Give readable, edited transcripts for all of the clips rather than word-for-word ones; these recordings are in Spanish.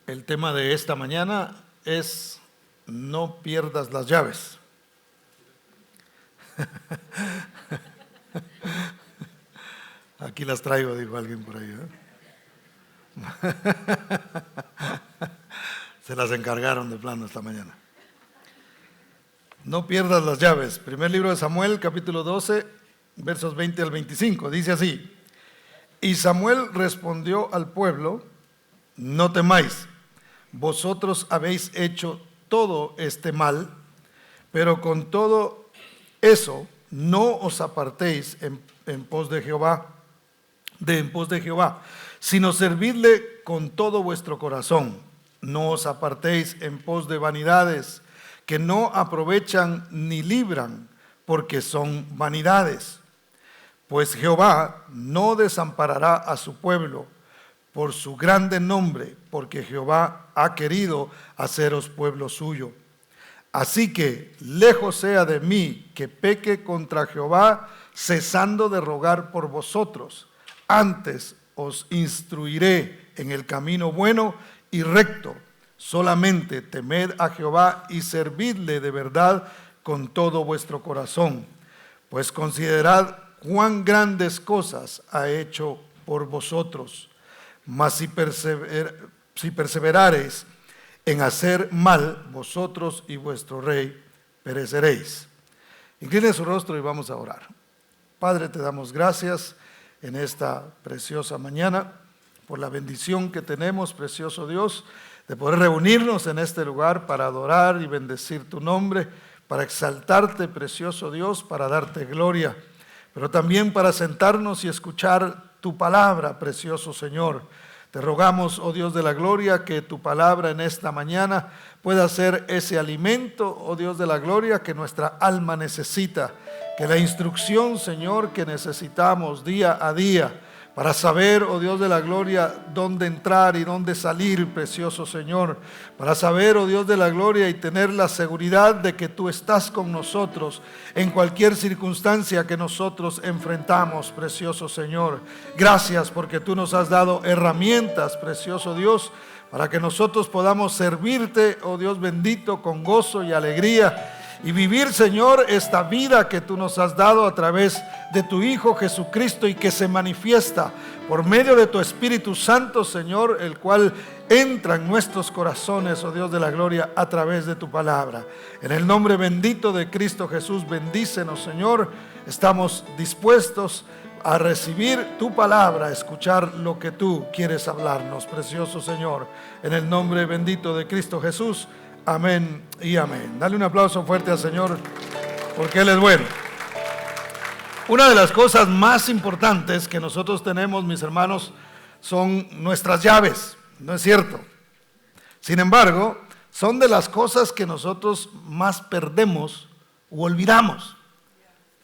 El tema de esta mañana es: no pierdas las llaves. Aquí las traigo, dijo alguien por ahí, ¿eh? Se las encargaron de plano esta mañana. No pierdas las llaves. Primer libro de Samuel, capítulo 12, versos 20 al 25. Dice así: Y Samuel respondió al pueblo: no temáis, vosotros habéis hecho todo este mal, pero con todo eso no os apartéis en pos de Jehová, sino servidle con todo vuestro corazón. No os apartéis en pos de vanidades que no aprovechan ni libran, porque son vanidades. Pues Jehová no desamparará a su pueblo por su grande nombre, porque Jehová ha querido haceros pueblo suyo. Así que lejos sea de mí que peque contra Jehová, cesando de rogar por vosotros. Antes os instruiré en el camino bueno y recto. Solamente temed a Jehová y servidle de verdad con todo vuestro corazón. Pues considerad cuán grandes cosas ha hecho por vosotros. Mas si perseverareis en hacer mal, vosotros y vuestro rey pereceréis. Incline su rostro y vamos a orar. Padre, te damos gracias en esta preciosa mañana por la bendición que tenemos, precioso Dios, de poder reunirnos en este lugar para adorar y bendecir tu nombre, para exaltarte, precioso Dios, para darte gloria, pero también para sentarnos y escuchar tu palabra, precioso Señor. Te rogamos, oh Dios de la gloria, que tu palabra en esta mañana pueda ser ese alimento, oh Dios de la gloria, que nuestra alma necesita, que la instrucción, Señor, que necesitamos día a día, para saber, oh Dios de la gloria, dónde entrar y dónde salir, precioso Señor, para saber, oh Dios de la gloria, y tener la seguridad de que tú estás con nosotros en cualquier circunstancia que nosotros enfrentamos, precioso Señor. Gracias porque tú nos has dado herramientas, precioso Dios, para que nosotros podamos servirte, oh Dios bendito, con gozo y alegría, y vivir, Señor, esta vida que tú nos has dado a través de tu Hijo Jesucristo y que se manifiesta por medio de tu Espíritu Santo, Señor, el cual entra en nuestros corazones, oh Dios de la gloria, a través de tu palabra. En el nombre bendito de Cristo Jesús, bendícenos, Señor. Estamos dispuestos a recibir tu palabra, a escuchar lo que tú quieres hablarnos, precioso Señor. En el nombre bendito de Cristo Jesús. Amén y amén. Dale un aplauso fuerte al Señor, porque Él es bueno. Una de las cosas más importantes que nosotros tenemos, mis hermanos, son nuestras llaves, ¿no es cierto? Sin embargo, son de las cosas que nosotros más perdemos u olvidamos.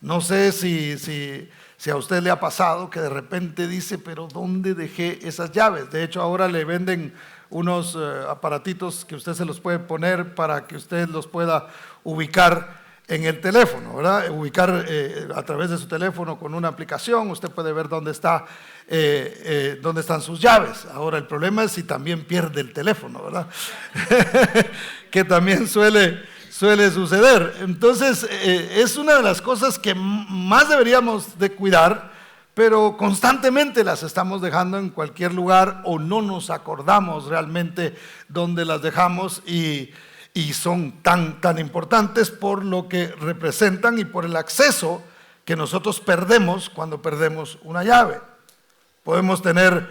No sé si a usted le ha pasado que de repente dice, pero ¿dónde dejé esas llaves? De hecho, ahora le venden unos aparatitos que usted se los puede poner para que usted los pueda ubicar en el teléfono, ¿verdad? Ubicar a través de su teléfono con una aplicación, usted puede ver dónde están sus llaves. Ahora el problema es si también pierde el teléfono, ¿verdad? Que también suele suceder. Entonces es una de las cosas que más deberíamos de cuidar, pero constantemente las estamos dejando en cualquier lugar o no nos acordamos realmente dónde las dejamos y son tan importantes por lo que representan y por el acceso que nosotros perdemos cuando perdemos una llave. Podemos tener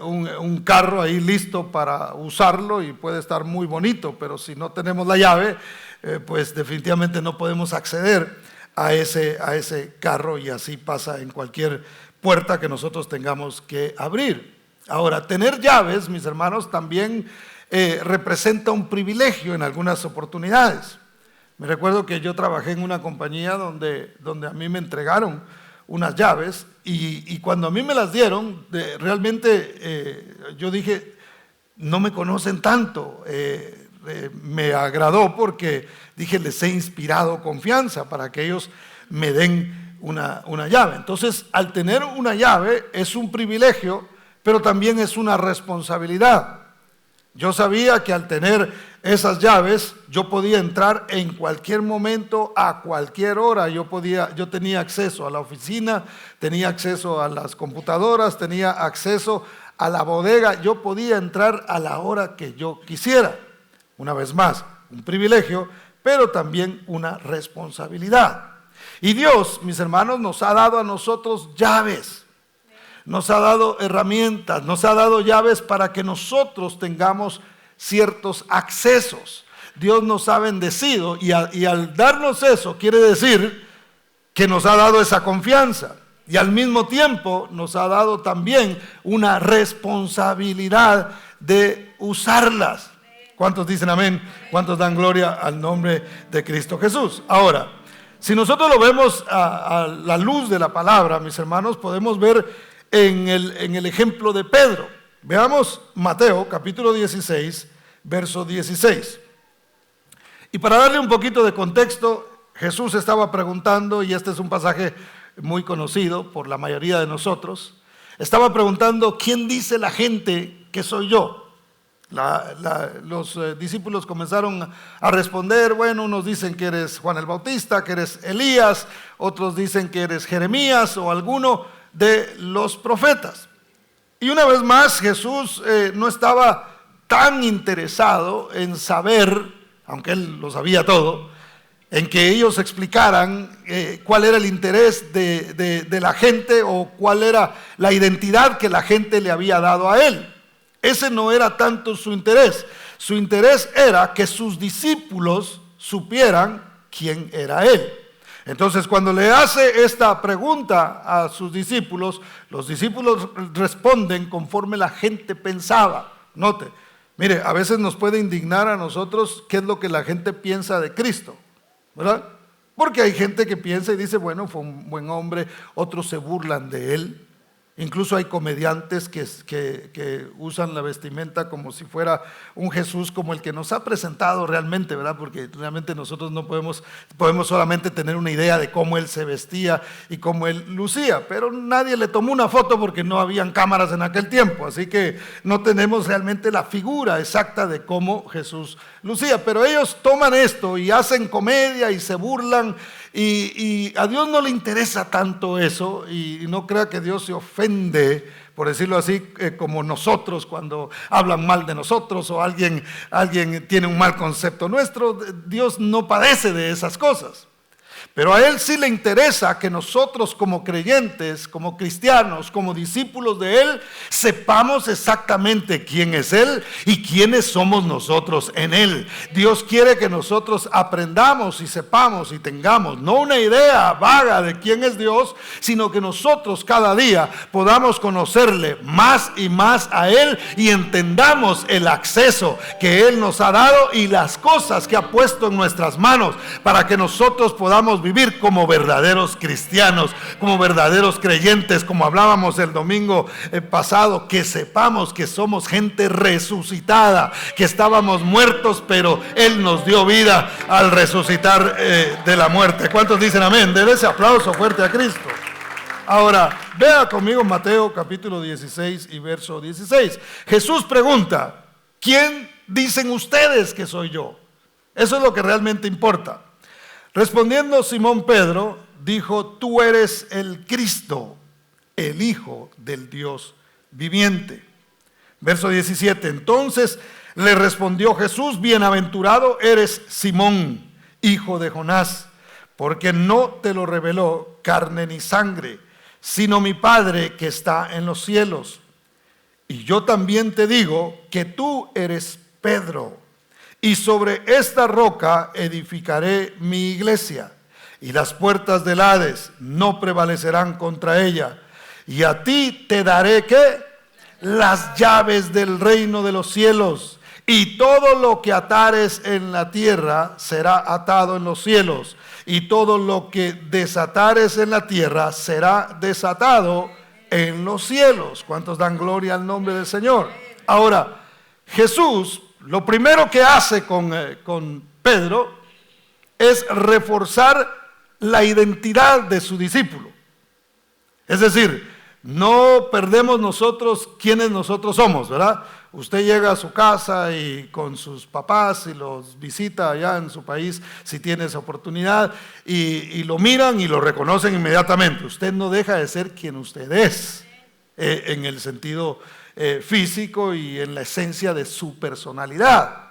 un carro ahí listo para usarlo y puede estar muy bonito, pero si no tenemos la llave, pues definitivamente no podemos acceder a ese carro, y así pasa en cualquier puerta que nosotros tengamos que abrir. Ahora, tener llaves, mis hermanos, también representa un privilegio en algunas oportunidades. Me recuerdo que yo trabajé en una compañía donde a mí me entregaron unas llaves y cuando a mí me las dieron, realmente yo dije, no me conocen tanto. Me agradó porque dije, les he inspirado confianza para que ellos me den una llave. Entonces, al tener una llave es un privilegio, pero también es una responsabilidad. Yo sabía que al tener esas llaves, yo podía entrar en cualquier momento, a cualquier hora. Yo tenía acceso a la oficina, tenía acceso a las computadoras, tenía acceso a la bodega. Yo podía entrar a la hora que yo quisiera. Una vez más, un privilegio, pero también una responsabilidad. Y Dios, mis hermanos, nos ha dado a nosotros llaves. Nos ha dado herramientas, nos ha dado llaves para que nosotros tengamos ciertos accesos. Dios nos ha bendecido y al darnos eso quiere decir que nos ha dado esa confianza y al mismo tiempo nos ha dado también una responsabilidad de usarlas. ¿Cuántos dicen amén? ¿Cuántos dan gloria al nombre de Cristo Jesús? Ahora, si nosotros lo vemos a la luz de la palabra, mis hermanos, podemos ver en el ejemplo de Pedro. Veamos Mateo capítulo 16, verso 16. Y para darle un poquito de contexto, Jesús estaba preguntando, y este es un pasaje muy conocido por la mayoría de nosotros, estaba preguntando: ¿quién dice la gente que soy yo? Los discípulos comenzaron a responder. Bueno, unos dicen que eres Juan el Bautista, que eres Elías, otros dicen que eres Jeremías o alguno de los profetas. Y una vez más Jesús no estaba tan interesado en saber, aunque él lo sabía todo, en que ellos explicaran cuál era el interés de la gente o cuál era la identidad que la gente le había dado a él. Ese no era tanto su interés. Su interés era que sus discípulos supieran quién era él. Entonces, cuando le hace esta pregunta a sus discípulos, los discípulos responden conforme la gente pensaba. Note, mire, a veces nos puede indignar a nosotros qué es lo que la gente piensa de Cristo, ¿verdad? Porque hay gente que piensa y dice: bueno, fue un buen hombre. Otros se burlan de él. Incluso hay comediantes que usan la vestimenta como si fuera un Jesús como el que nos ha presentado realmente, ¿verdad? Porque realmente nosotros no podemos solamente tener una idea de cómo él se vestía y cómo él lucía, pero nadie le tomó una foto porque no habían cámaras en aquel tiempo, así que no tenemos realmente la figura exacta de cómo Jesús lucía. Pero ellos toman esto y hacen comedia y se burlan, y a Dios no le interesa tanto eso, y no crea que Dios se ofende, por decirlo así, como nosotros cuando hablan mal de nosotros o alguien tiene un mal concepto nuestro. Dios no padece de esas cosas. Pero a Él sí le interesa que nosotros como creyentes, como cristianos, como discípulos de Él, sepamos exactamente quién es Él y quiénes somos nosotros en Él. Dios quiere que nosotros aprendamos y sepamos y tengamos no una idea vaga de quién es Dios, sino que nosotros cada día podamos conocerle más y más a Él y entendamos el acceso que Él nos ha dado y las cosas que ha puesto en nuestras manos para que nosotros podamos vivir como verdaderos cristianos, como verdaderos creyentes, como hablábamos el domingo pasado, que sepamos que somos gente resucitada, que estábamos muertos, pero Él nos dio vida al resucitar de la muerte. ¿Cuántos dicen amén? Den ese aplauso fuerte a Cristo. Ahora, vea conmigo Mateo capítulo 16 y verso 16. Jesús pregunta: ¿quién dicen ustedes que soy yo? Eso es lo que realmente importa. Respondiendo Simón Pedro, dijo: tú eres el Cristo, el Hijo del Dios viviente. Verso 17, entonces le respondió Jesús: bienaventurado eres Simón, hijo de Jonás, porque no te lo reveló carne ni sangre, sino mi Padre que está en los cielos. Y yo también te digo que tú eres Pedro, y sobre esta roca edificaré mi iglesia, y las puertas del Hades no prevalecerán contra ella. Y a ti te daré, ¿qué? Las llaves del reino de los cielos, y todo lo que atares en la tierra será atado en los cielos, y todo lo que desatares en la tierra será desatado en los cielos. ¿Cuántos dan gloria al nombre del Señor? Ahora, Jesús lo primero que hace con Pedro es reforzar la identidad de su discípulo. Es decir, no perdemos nosotros quiénes nosotros somos, ¿verdad? usted llega a su casa y con sus papás y los visita allá en su país, si tiene esa oportunidad, y lo miran y lo reconocen inmediatamente. Usted no deja de ser quien usted es, en el sentido físico y en la esencia de su personalidad.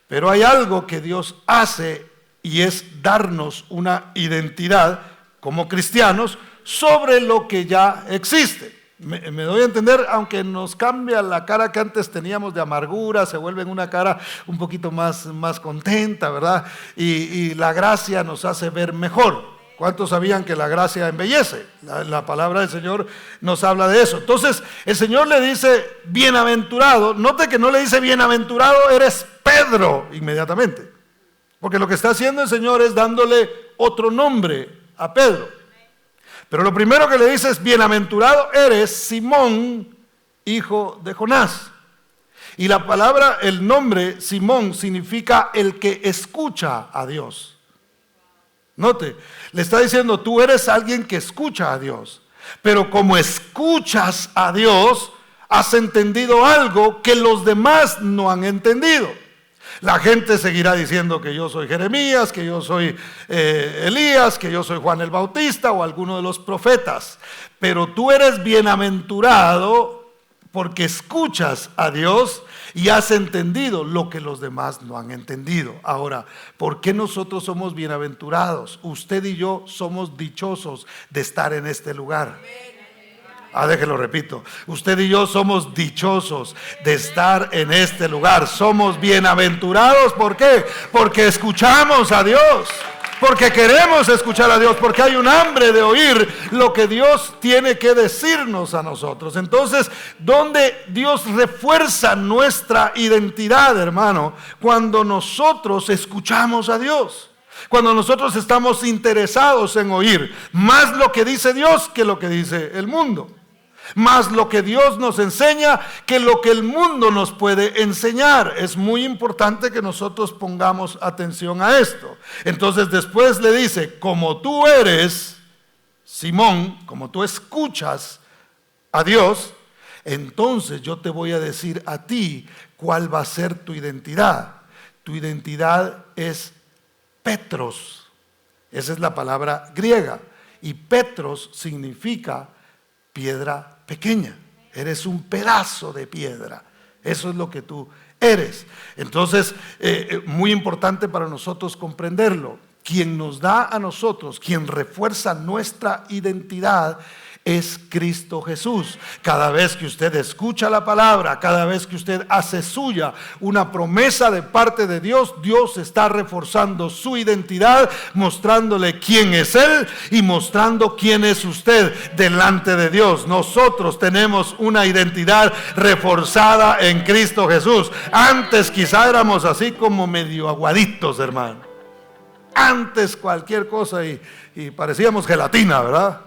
Pero hay algo que Dios hace y es darnos una identidad como cristianos sobre lo que ya existe. Me doy a entender, aunque nos cambia la cara que antes teníamos de amargura, se vuelve en una cara un poquito más contenta, ¿verdad? Y la gracia nos hace ver mejor. ¿Cuántos sabían que la gracia embellece? La palabra del Señor nos habla de eso. Entonces, el Señor le dice, bienaventurado. Note que no le dice, bienaventurado eres Pedro, inmediatamente. Porque lo que está haciendo el Señor es dándole otro nombre a Pedro. Pero lo primero que le dice es, bienaventurado eres Simón, hijo de Jonás. Y la palabra, el nombre Simón, significa el que escucha a Dios. Note, le está diciendo, tú eres alguien que escucha a Dios, pero como escuchas a Dios, has entendido algo que los demás no han entendido. La gente seguirá diciendo que yo soy Jeremías, que yo soy Elías, que yo soy Juan el Bautista o alguno de los profetas, pero tú eres bienaventurado porque escuchas a Dios y has entendido lo que los demás no han entendido. Ahora, ¿por qué nosotros somos bienaventurados? Usted y yo somos dichosos de estar en este lugar. Déjelo repito. Usted y yo somos dichosos de estar en este lugar. Somos bienaventurados. ¿Por qué? Porque escuchamos a Dios. Porque queremos escuchar a Dios, porque hay un hambre de oír lo que Dios tiene que decirnos a nosotros. Entonces, ¿dónde Dios refuerza nuestra identidad, hermano? Cuando nosotros escuchamos a Dios. Cuando nosotros estamos interesados en oír más lo que dice Dios que lo que dice el mundo. Más lo que Dios nos enseña que lo que el mundo nos puede enseñar. Es muy importante que nosotros pongamos atención a esto. Entonces después le dice, como tú eres, Simón, como tú escuchas a Dios, entonces yo te voy a decir a ti cuál va a ser tu identidad. Tu identidad es Petros. Esa es la palabra griega. Y Petros significa piedra pequeña. Eres un pedazo de piedra. Eso es lo que tú eres. Entonces, muy importante para nosotros comprenderlo. Quien nos da a nosotros, quien refuerza nuestra identidad, es Cristo Jesús. Cada vez que usted escucha la palabra, cada vez que usted hace suya una promesa de parte de Dios, Dios está reforzando su identidad, mostrándole quién es Él y mostrando quién es usted delante de Dios. Nosotros tenemos una identidad reforzada en Cristo Jesús. Antes quizá éramos así como medio aguaditos, hermano. Antes cualquier cosa y parecíamos gelatina, ¿verdad?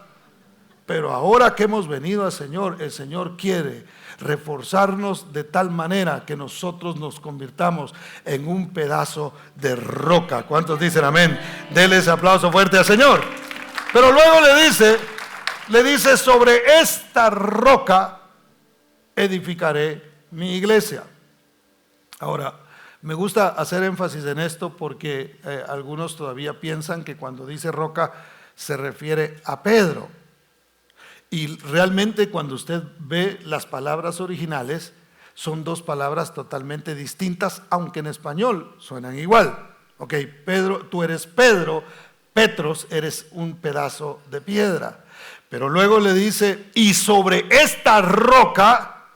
Pero ahora que hemos venido al Señor, el Señor quiere reforzarnos de tal manera que nosotros nos convirtamos en un pedazo de roca. ¿Cuántos dicen amén? Denle ese aplauso fuerte al Señor. Pero luego le dice, sobre esta roca edificaré mi iglesia. Ahora, me gusta hacer énfasis en esto porque algunos todavía piensan que cuando dice roca se refiere a Pedro. Y realmente cuando usted ve las palabras originales, son dos palabras totalmente distintas, aunque en español suenan igual. Ok, Pedro, tú eres Pedro, Petros, eres un pedazo de piedra. Pero luego le dice, y sobre esta roca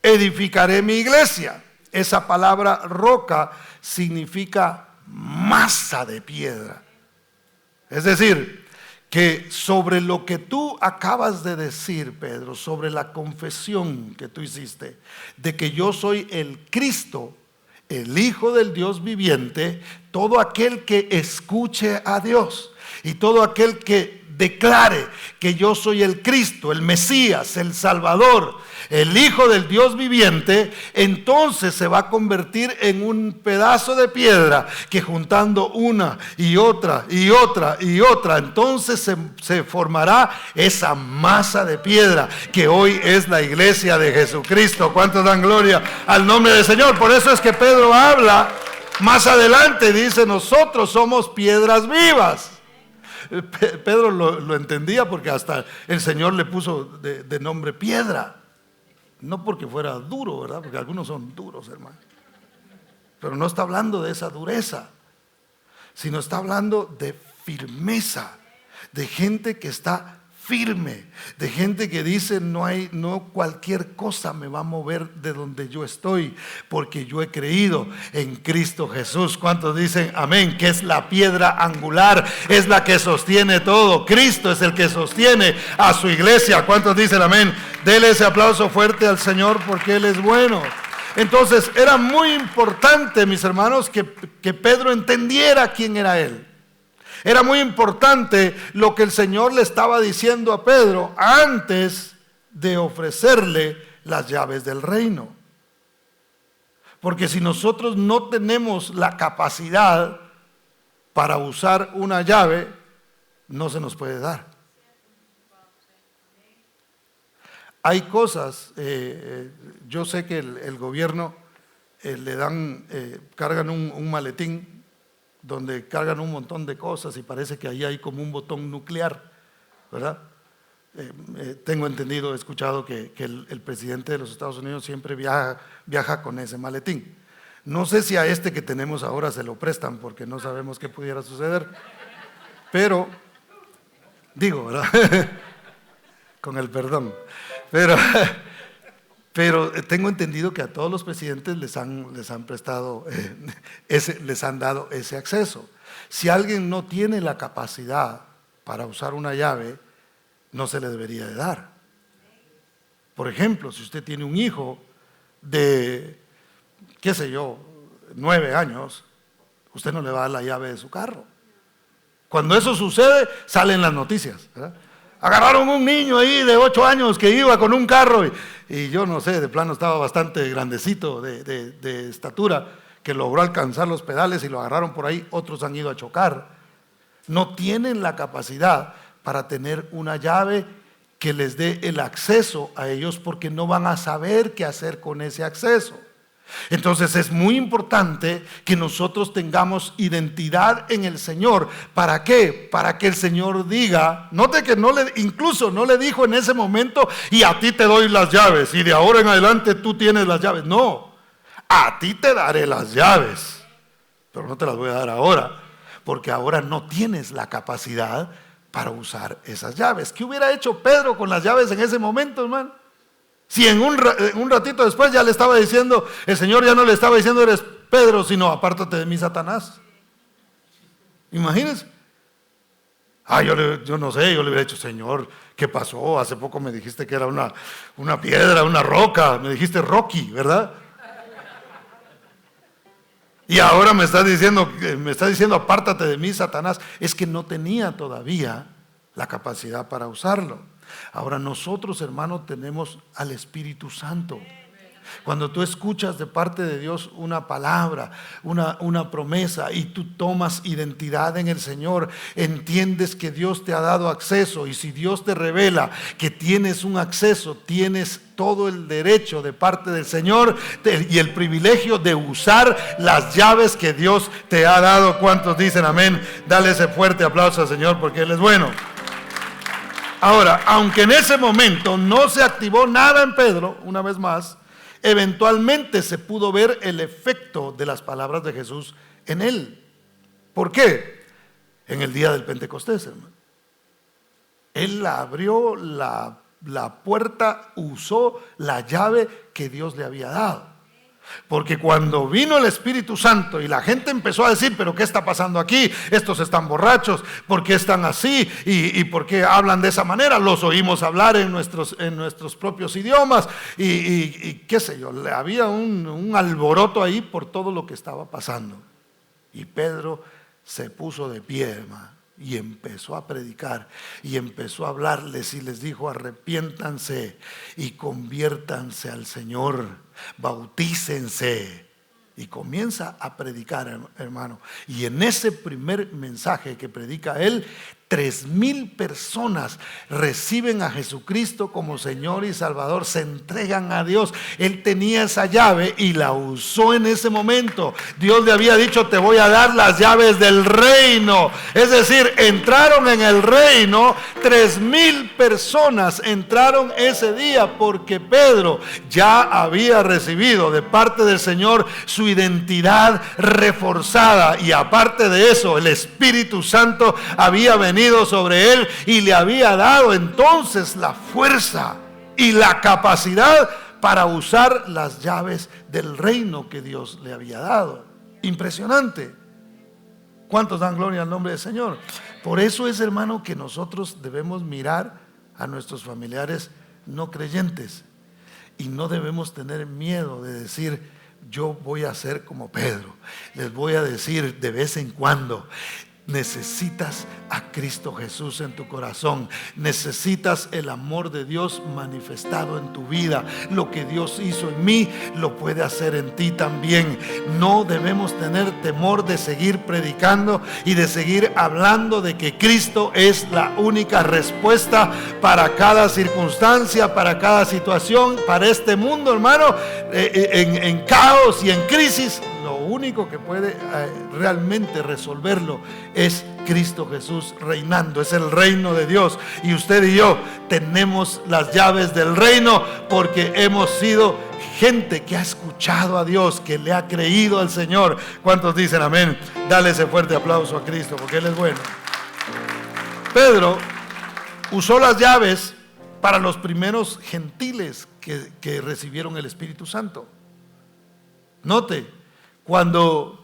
edificaré mi iglesia. Esa palabra roca significa masa de piedra. Es decir, que sobre lo que tú acabas de decir, Pedro, sobre la confesión que tú hiciste, de que yo soy el Cristo, el Hijo del Dios viviente, todo aquel que escuche a Dios y todo aquel que declare que yo soy el Cristo, el Mesías, el Salvador, el Hijo del Dios viviente, entonces se va a convertir en un pedazo de piedra que juntando una y otra y otra y otra, entonces se formará esa masa de piedra que hoy es la iglesia de Jesucristo. ¿Cuántos dan gloria al nombre del Señor? Por eso es que Pedro habla más adelante, dice: nosotros somos piedras vivas. Pedro lo entendía porque hasta el Señor le puso de nombre piedra. No porque fuera duro, ¿verdad? Porque algunos son duros, hermano. Pero no está hablando de esa dureza, sino está hablando de firmeza, de gente que está firme, de gente que dice: no cualquier cosa me va a mover de donde yo estoy, porque yo he creído en Cristo Jesús. ¿Cuántos dicen amén? Que es la piedra angular, es la que sostiene todo. Cristo es el que sostiene a su iglesia. ¿Cuántos dicen amén? Dele ese aplauso fuerte al Señor, porque Él es bueno. Entonces era muy importante, mis hermanos, que Pedro entendiera quién era Él. Era muy importante lo que el Señor le estaba diciendo a Pedro antes de ofrecerle las llaves del reino. Porque si nosotros no tenemos la capacidad para usar una llave, no se nos puede dar. Hay cosas, yo sé que el gobierno le dan, cargan un maletín donde cargan un montón de cosas y parece que ahí hay como un botón nuclear, ¿verdad? Tengo entendido, he escuchado que el presidente de los Estados Unidos siempre viaja con ese maletín. No sé si a este que tenemos ahora se lo prestan, porque no sabemos qué pudiera suceder, pero, digo, ¿verdad? Con el perdón, pero tengo entendido que a todos los presidentes les han prestado, les han dado ese acceso. Si alguien no tiene la capacidad para usar una llave, no se le debería de dar. Por ejemplo, si usted tiene un hijo de, qué sé yo, 9 años, usted no le va a dar la llave de su carro. Cuando eso sucede, salen las noticias, ¿verdad? Agarraron un niño ahí de 8 años que iba con un carro y yo no sé, de plano estaba bastante grandecito de estatura, que logró alcanzar los pedales y lo agarraron por ahí. Otros han ido a chocar. No tienen la capacidad para tener una llave que les dé el acceso a ellos, porque no van a saber qué hacer con ese acceso. Entonces es muy importante que nosotros tengamos identidad en el Señor. ¿Para qué? Para que el Señor diga, note que incluso no le dijo en ese momento: y a ti te doy las llaves y de ahora en adelante tú tienes las llaves. No, a ti te daré las llaves, pero no te las voy a dar ahora, porque ahora no tienes la capacidad para usar esas llaves. ¿Qué hubiera hecho Pedro con las llaves en ese momento, hermano? Si en un ratito después ya le estaba diciendo, el Señor ya no le estaba diciendo: eres Pedro, sino apártate de mí, Satanás. Imagínense. Yo no sé, yo le hubiera dicho: Señor, ¿qué pasó? Hace poco me dijiste que era una piedra, una roca, me dijiste Rocky, ¿verdad? Y ahora me está diciendo apártate de mí, Satanás. Es que no tenía todavía la capacidad para usarlo. Ahora nosotros, hermanos, tenemos al Espíritu Santo. Cuando tú escuchas de parte de Dios una palabra, una promesa, y tú tomas identidad en el Señor, entiendes que Dios te ha dado acceso. Y si Dios te revela que tienes un acceso, tienes todo el derecho de parte del Señor y el privilegio de usar las llaves que Dios te ha dado. ¿Cuántos dicen amén? Dale ese fuerte aplauso al Señor, porque Él es bueno. Ahora, aunque en ese momento no se activó nada en Pedro, una vez más, eventualmente se pudo ver el efecto de las palabras de Jesús en él. ¿Por qué? En el día del Pentecostés, hermano. Él abrió la puerta, usó la llave que Dios le había dado. Porque cuando vino el Espíritu Santo y la gente empezó a decir: pero ¿qué está pasando aquí? Estos están borrachos, ¿por qué están así? ¿Y por qué hablan de esa manera? Los oímos hablar en nuestros propios idiomas y qué sé yo, había un alboroto ahí por todo lo que estaba pasando. Y Pedro se puso de pie, hermano. Y empezó a predicar y empezó a hablarles y les dijo: arrepiéntanse y conviértanse al Señor, bautícense. Y comienza a predicar, hermano. Y en ese primer mensaje que predica él, 3,000 personas reciben a Jesucristo como Señor y Salvador, se entregan a Dios. Él tenía esa llave y la usó en ese momento. Dios le había dicho: te voy a dar las llaves del reino. Es decir, entraron en el reino. 3,000 personas entraron ese día porque Pedro ya había recibido de parte del Señor su identidad reforzada, y aparte de eso, el Espíritu Santo había venido sobre él y le había dado entonces la fuerza y la capacidad para usar las llaves del reino que Dios le había dado. Impresionante. ¿Cuántos dan gloria al nombre del Señor? Por eso es, hermano, que nosotros debemos mirar a nuestros familiares no creyentes y no debemos tener miedo de decir: yo voy a ser como Pedro. Les voy a decir de vez en cuando: necesitas a Cristo Jesús en tu corazón. Necesitas el amor de Dios manifestado en tu vida. Lo que Dios hizo en mí lo puede hacer en ti también. No debemos tener temor de seguir predicando y de seguir hablando de que Cristo es la única respuesta para cada circunstancia, para cada situación, para este mundo, hermano, en caos y en crisis. Lo único que puede realmente resolverlo es Cristo Jesús reinando. Es el reino de Dios, y usted y yo tenemos las llaves del reino porque hemos sido gente que ha escuchado a Dios, que le ha creído al Señor. ¿Cuántos dicen amén? Dale ese fuerte aplauso a Cristo, porque Él es bueno. Pedro usó las llaves para los primeros gentiles que recibieron el Espíritu Santo. Note, cuando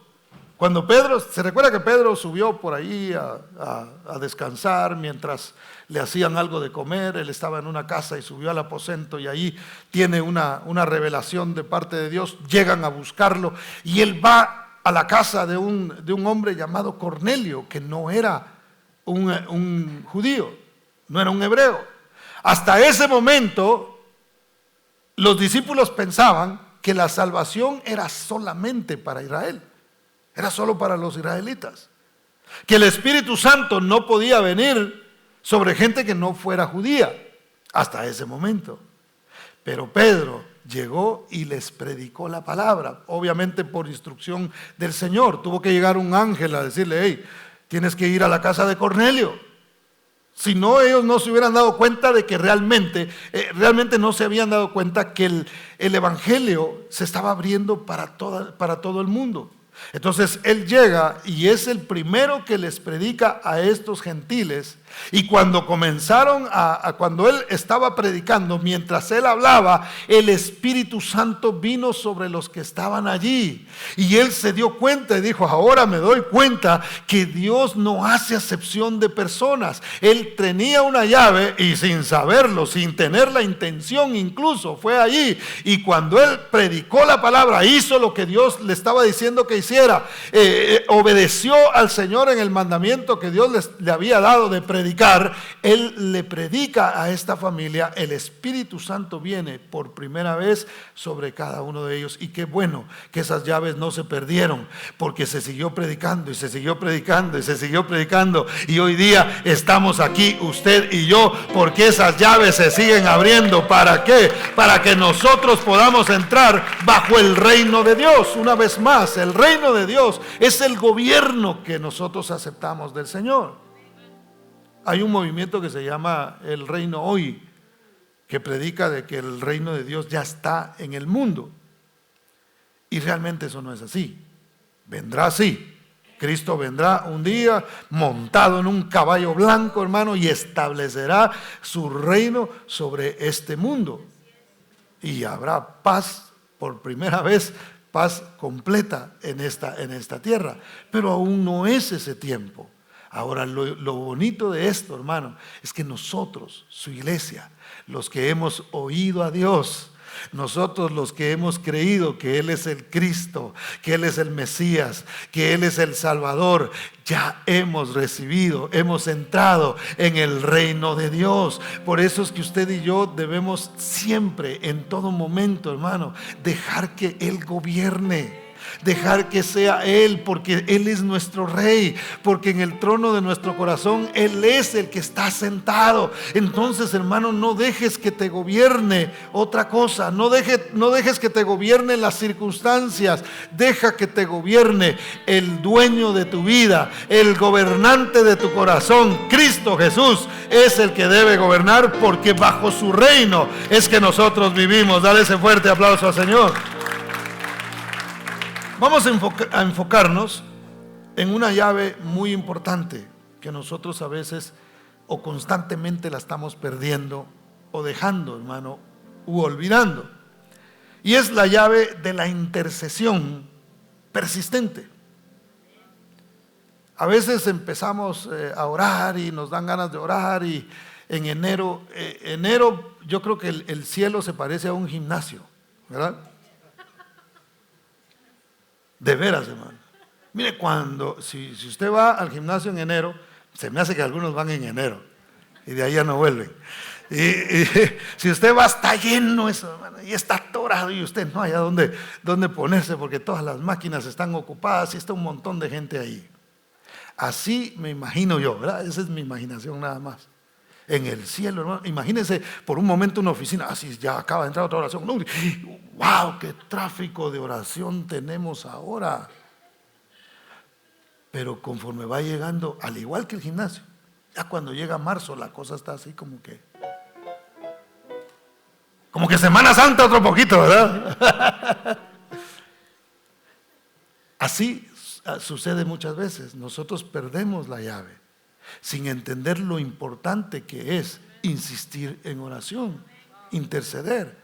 Pedro, se recuerda que Pedro subió por ahí a descansar mientras le hacían algo de comer. Él estaba en una casa y subió al aposento, y ahí tiene una revelación de parte de Dios. Llegan a buscarlo y él va a la casa de un hombre llamado Cornelio, que no era un judío, no era un hebreo. Hasta ese momento los discípulos pensaban que la salvación era solamente para Israel, era solo para los israelitas, que el Espíritu Santo no podía venir sobre gente que no fuera judía hasta ese momento. Pero Pedro llegó y les predicó la palabra, obviamente por instrucción del Señor. Tuvo que llegar un ángel a decirle: hey, tienes que ir a la casa de Cornelio. Si no, ellos no se hubieran dado cuenta de que realmente no se habían dado cuenta que el evangelio se estaba abriendo para todo el mundo. Entonces él llega y es el primero que les predica a estos gentiles. Y cuando comenzaron cuando él estaba predicando, mientras él hablaba, el Espíritu Santo vino sobre los que estaban allí, y él se dio cuenta y dijo: ahora me doy cuenta que Dios no hace acepción de personas. Él tenía una llave y sin saberlo, sin tener la intención, incluso fue allí, y cuando él predicó la palabra, hizo lo que Dios le estaba diciendo que hiciera. Obedeció al Señor en el mandamiento que Dios le había dado de predicar. Él le predica a esta familia. El Espíritu Santo viene por primera vez sobre cada uno de ellos, y qué bueno que esas llaves no se perdieron, porque se siguió predicando y se siguió predicando y se siguió predicando, y hoy día estamos aquí usted y yo porque esas llaves se siguen abriendo. ¿Para qué? Para que nosotros podamos entrar bajo el reino de Dios. Una vez más, el reino de Dios es el gobierno que nosotros aceptamos del Señor. Hay un movimiento que se llama El Reino Hoy, que predica de que el reino de Dios ya está en el mundo. Y realmente eso no es así. Vendrá así. Cristo vendrá un día montado en un caballo blanco, hermano, y establecerá su reino sobre este mundo. Y habrá paz por primera vez, paz completa en esta tierra. Pero aún no es ese tiempo. Ahora, lo bonito de esto, hermano, es que nosotros, su iglesia, los que hemos oído a Dios, Nosotros los que hemos creído que Él es el Cristo, que Él es el Mesías, que Él es el Salvador, ya hemos recibido, hemos entrado en el reino de Dios. Por eso es que usted y yo debemos siempre, en todo momento, hermano, dejar que Él gobierne. Dejar que sea Él, porque Él es nuestro Rey, porque en el trono de nuestro corazón Él es el que está sentado. Entonces, hermano, no dejes que te gobierne otra cosa, no dejes que te gobierne las circunstancias. Deja que te gobierne el dueño de tu vida, el gobernante de tu corazón. Cristo Jesús es el que debe gobernar, porque bajo su reino es que nosotros vivimos. Dale ese fuerte aplauso al Señor. Vamos a enfocarnos en una llave muy importante que nosotros a veces o constantemente la estamos perdiendo o dejando, hermano, u olvidando. Y es la llave de la intercesión persistente. A veces empezamos a orar y nos dan ganas de orar, y en enero yo creo que el cielo se parece a un gimnasio, ¿verdad? De veras, hermano. Mire, si usted va al gimnasio en enero, se me hace que algunos van en enero y de ahí ya no vuelven. Y si usted va, está lleno eso, hermano, y está atorado, y usted no haya dónde ponerse, porque todas las máquinas están ocupadas y está un montón de gente ahí. Así me imagino yo, ¿verdad? Esa es mi imaginación nada más. En el cielo, hermano, imagínense por un momento una oficina, así ya acaba de entrar otra oración. ¡Wow! ¡Qué tráfico de oración tenemos ahora! Pero conforme va llegando, al igual que el gimnasio, ya cuando llega marzo la cosa está así como que Semana Santa otro poquito, ¿verdad? Así sucede muchas veces. Nosotros perdemos la llave sin entender lo importante que es insistir en oración, interceder.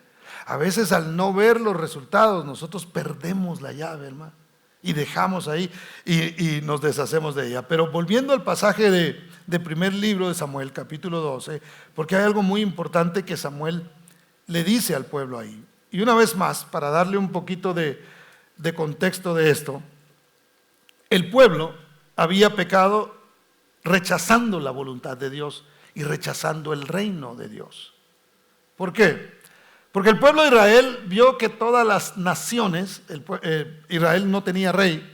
A veces, al no ver los resultados, nosotros perdemos la llave, hermano, y dejamos ahí y nos deshacemos de ella. Pero volviendo al pasaje de primer libro de Samuel, capítulo 12, porque hay algo muy importante que Samuel le dice al pueblo ahí. Y una vez más, para darle un poquito de contexto de esto, el pueblo había pecado rechazando la voluntad de Dios y rechazando el reino de Dios. ¿Por qué? Porque el pueblo de Israel vio que todas las naciones, Israel no tenía rey,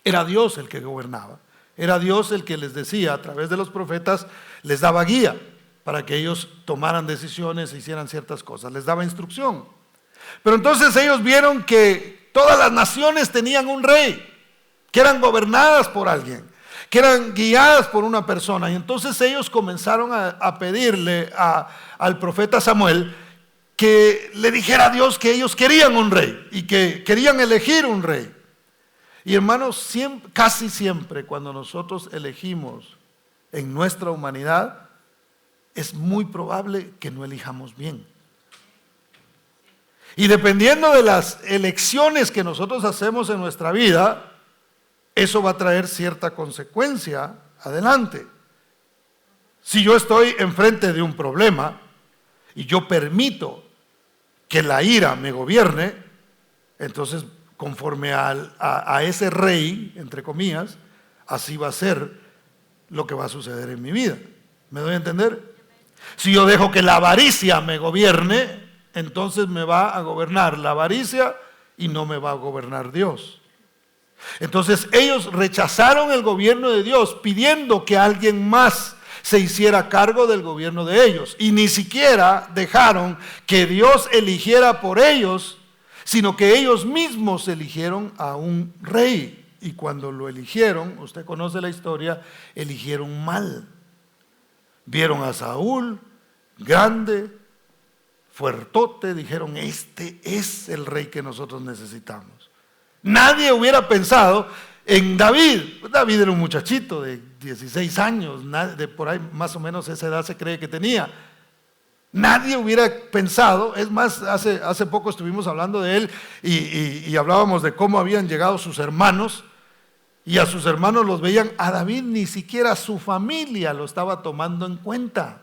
era Dios el que gobernaba, era Dios el que les decía a través de los profetas, les daba guía para que ellos tomaran decisiones e hicieran ciertas cosas, les daba instrucción. Pero entonces ellos vieron que todas las naciones tenían un rey, que eran gobernadas por alguien, que eran guiadas por una persona, y entonces ellos comenzaron a pedirle al profeta Samuel que le dijera a Dios que ellos querían un rey y que querían elegir un rey. Y hermanos, casi siempre cuando nosotros elegimos en nuestra humanidad, es muy probable que no elijamos bien. Y dependiendo de las elecciones que nosotros hacemos en nuestra vida, eso va a traer cierta consecuencia adelante. Si yo estoy enfrente de un problema y yo permito que la ira me gobierne, entonces conforme a ese rey, entre comillas, así va a ser lo que va a suceder en mi vida. ¿Me doy a entender? Si yo dejo que la avaricia me gobierne, entonces me va a gobernar la avaricia y no me va a gobernar Dios. Entonces ellos rechazaron el gobierno de Dios pidiendo que alguien más se hiciera cargo del gobierno de ellos, y ni siquiera dejaron que Dios eligiera por ellos, sino que ellos mismos eligieron a un rey, y cuando lo eligieron, usted conoce la historia, eligieron mal. Vieron a Saúl, grande, fuertote, dijeron, este es el rey que nosotros necesitamos. Nadie hubiera pensado en David. David era un muchachito de 16 años, de por ahí más o menos esa edad se cree que tenía. Nadie hubiera pensado, es más, hace poco estuvimos hablando de él y hablábamos de cómo habían llegado sus hermanos, y a sus hermanos los veían, a David ni siquiera su familia lo estaba tomando en cuenta.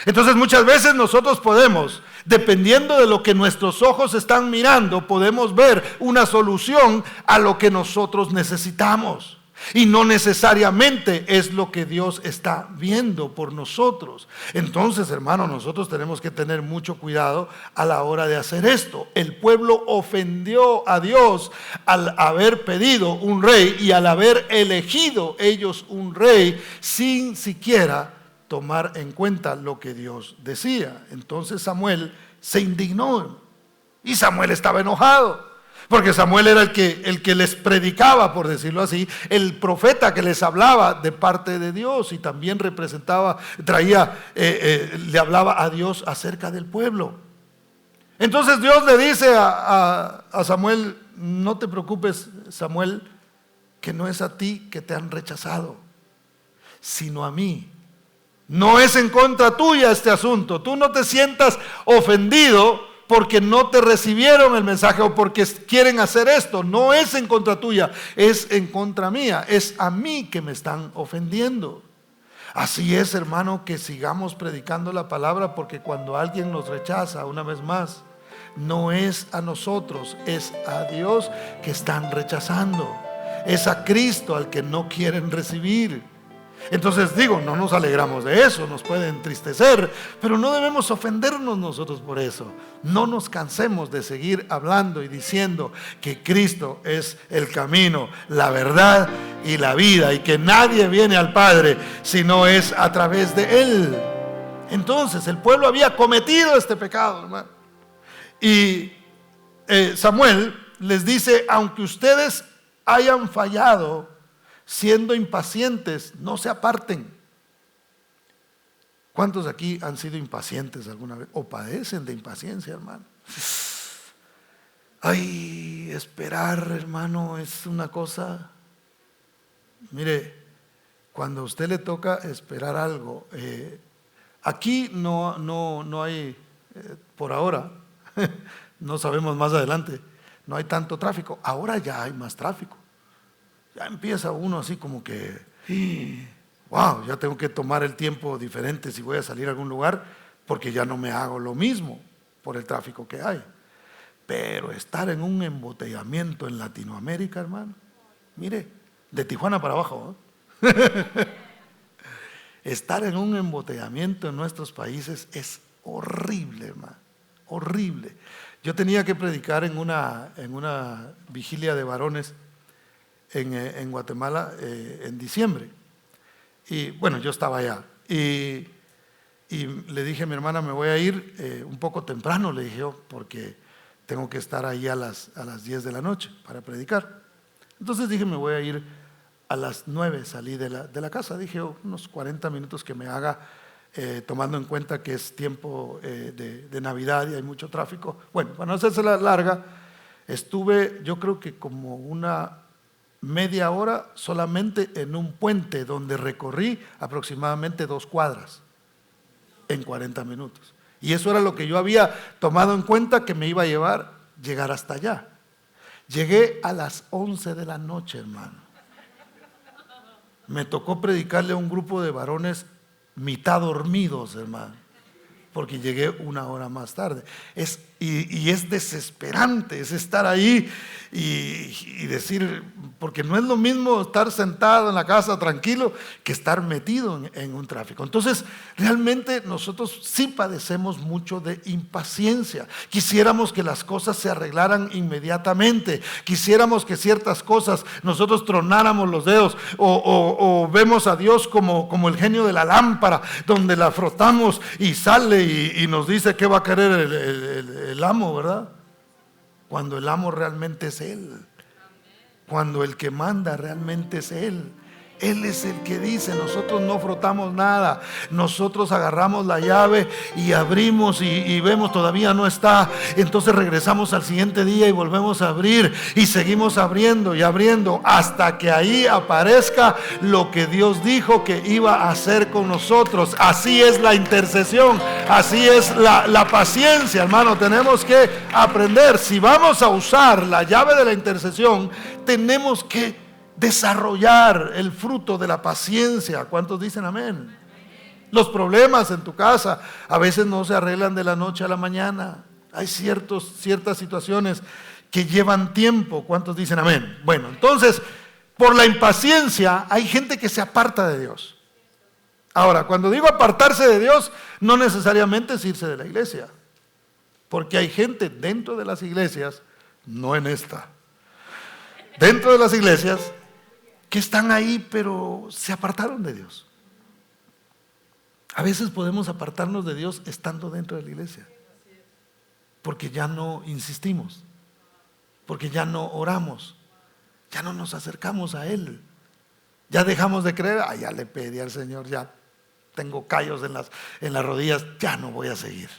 Entonces muchas veces nosotros podemos, dependiendo de lo que nuestros ojos están mirando, podemos ver una solución a lo que nosotros necesitamos. Y no necesariamente es lo que Dios está viendo por nosotros. Entonces, hermano, nosotros tenemos que tener mucho cuidado a la hora de hacer esto. El pueblo ofendió a Dios al haber pedido un rey y al haber elegido ellos un rey sin siquiera tomar en cuenta lo que Dios decía. Entonces Samuel se indignó y Samuel estaba enojado. Porque Samuel era el que les predicaba, por decirlo así, el profeta que les hablaba de parte de Dios y también representaba, le hablaba a Dios acerca del pueblo. Entonces Dios le dice a Samuel: no te preocupes, Samuel, que no es a ti que te han rechazado, sino a mí. No es en contra tuya este asunto. Tú no te sientas ofendido porque no te recibieron el mensaje o porque quieren hacer esto. No es en contra tuya, es en contra mía. Es a mí que me están ofendiendo. Así es, hermano, que sigamos predicando la palabra, porque cuando alguien nos rechaza, una vez más, no es a nosotros, es a Dios que están rechazando. Es a Cristo al que no quieren recibir. Entonces digo, no nos alegramos de eso, nos puede entristecer, pero no debemos ofendernos nosotros por eso. No nos cansemos de seguir hablando y diciendo que Cristo es el camino, la verdad y la vida, y que nadie viene al Padre si no es a través de Él. Entonces el pueblo había cometido este pecado, hermano. Y Samuel les dice: aunque ustedes hayan fallado siendo impacientes, no se aparten. ¿Cuántos aquí han sido impacientes alguna vez o padecen de impaciencia, hermano? Ay, esperar, hermano, es una cosa. Mire, cuando a usted le toca esperar algo, aquí no hay, por ahora, no sabemos más adelante, no hay tanto tráfico. Ahora ya hay más tráfico. Ya empieza uno así como que, wow, ya tengo que tomar el tiempo diferente si voy a salir a algún lugar, porque ya no me hago lo mismo por el tráfico que hay. Pero estar en un embotellamiento en Latinoamérica, hermano, mire, de Tijuana para abajo, estar en un embotellamiento en nuestros países es horrible, hermano, horrible. Yo tenía que predicar en una vigilia de varones en Guatemala en diciembre. Y bueno, yo estaba allá. Y le dije a mi hermana: me voy a ir un poco temprano, le dije yo, porque tengo que estar ahí a las 10 de la noche para predicar. Entonces dije: me voy a ir a las 9, salí de la casa. Dije yo, unos 40 minutos que me haga, tomando en cuenta que es tiempo de Navidad y hay mucho tráfico. Bueno, para no hacerse la larga, estuve yo creo que como una media hora solamente en un puente donde recorrí aproximadamente 2 cuadras en 40 minutos. Y eso era lo que yo había tomado en cuenta que me iba a llegar hasta allá. Llegué a las 11 de la noche, hermano. Me tocó predicarle a un grupo de varones mitad dormidos, hermano, porque llegué 1 hora más tarde. Y es desesperante, es estar ahí y decir, porque no es lo mismo estar sentado en la casa tranquilo que estar metido en un tráfico. Entonces, realmente nosotros sí padecemos mucho de impaciencia. Quisiéramos que las cosas se arreglaran inmediatamente. Quisiéramos que ciertas cosas nosotros tronáramos los dedos o vemos a Dios como el genio de la lámpara, donde la frotamos y sale y nos dice qué va a querer el amo, ¿verdad? Cuando el amo realmente es Él, cuando el que manda realmente es Él. Él es el que dice, nosotros no frotamos nada, nosotros agarramos la llave y abrimos y vemos todavía no está, entonces regresamos al siguiente día y volvemos a abrir y seguimos abriendo y abriendo hasta que ahí aparezca lo que Dios dijo que iba a hacer con nosotros. Así es la intercesión, así es la paciencia, hermano. Tenemos que aprender, si vamos a usar la llave de la intercesión, tenemos que desarrollar el fruto de la paciencia. ¿Cuántos dicen amén? Los problemas en tu casa a veces no se arreglan de la noche a la mañana. Hay ciertas situaciones que llevan tiempo. ¿Cuántos dicen amén? Bueno, entonces, por la impaciencia hay gente que se aparta de Dios. Ahora, cuando digo apartarse de Dios, no necesariamente es irse de la iglesia. Porque hay gente dentro de las iglesias, no en esta, dentro de las iglesias, que están ahí pero se apartaron de Dios. A veces podemos apartarnos de Dios estando dentro de la iglesia, porque ya no insistimos, porque ya no oramos, ya no nos acercamos a Él, ya dejamos de creer. Ya le pedí al Señor, ya tengo callos en las rodillas, ya no voy a seguir.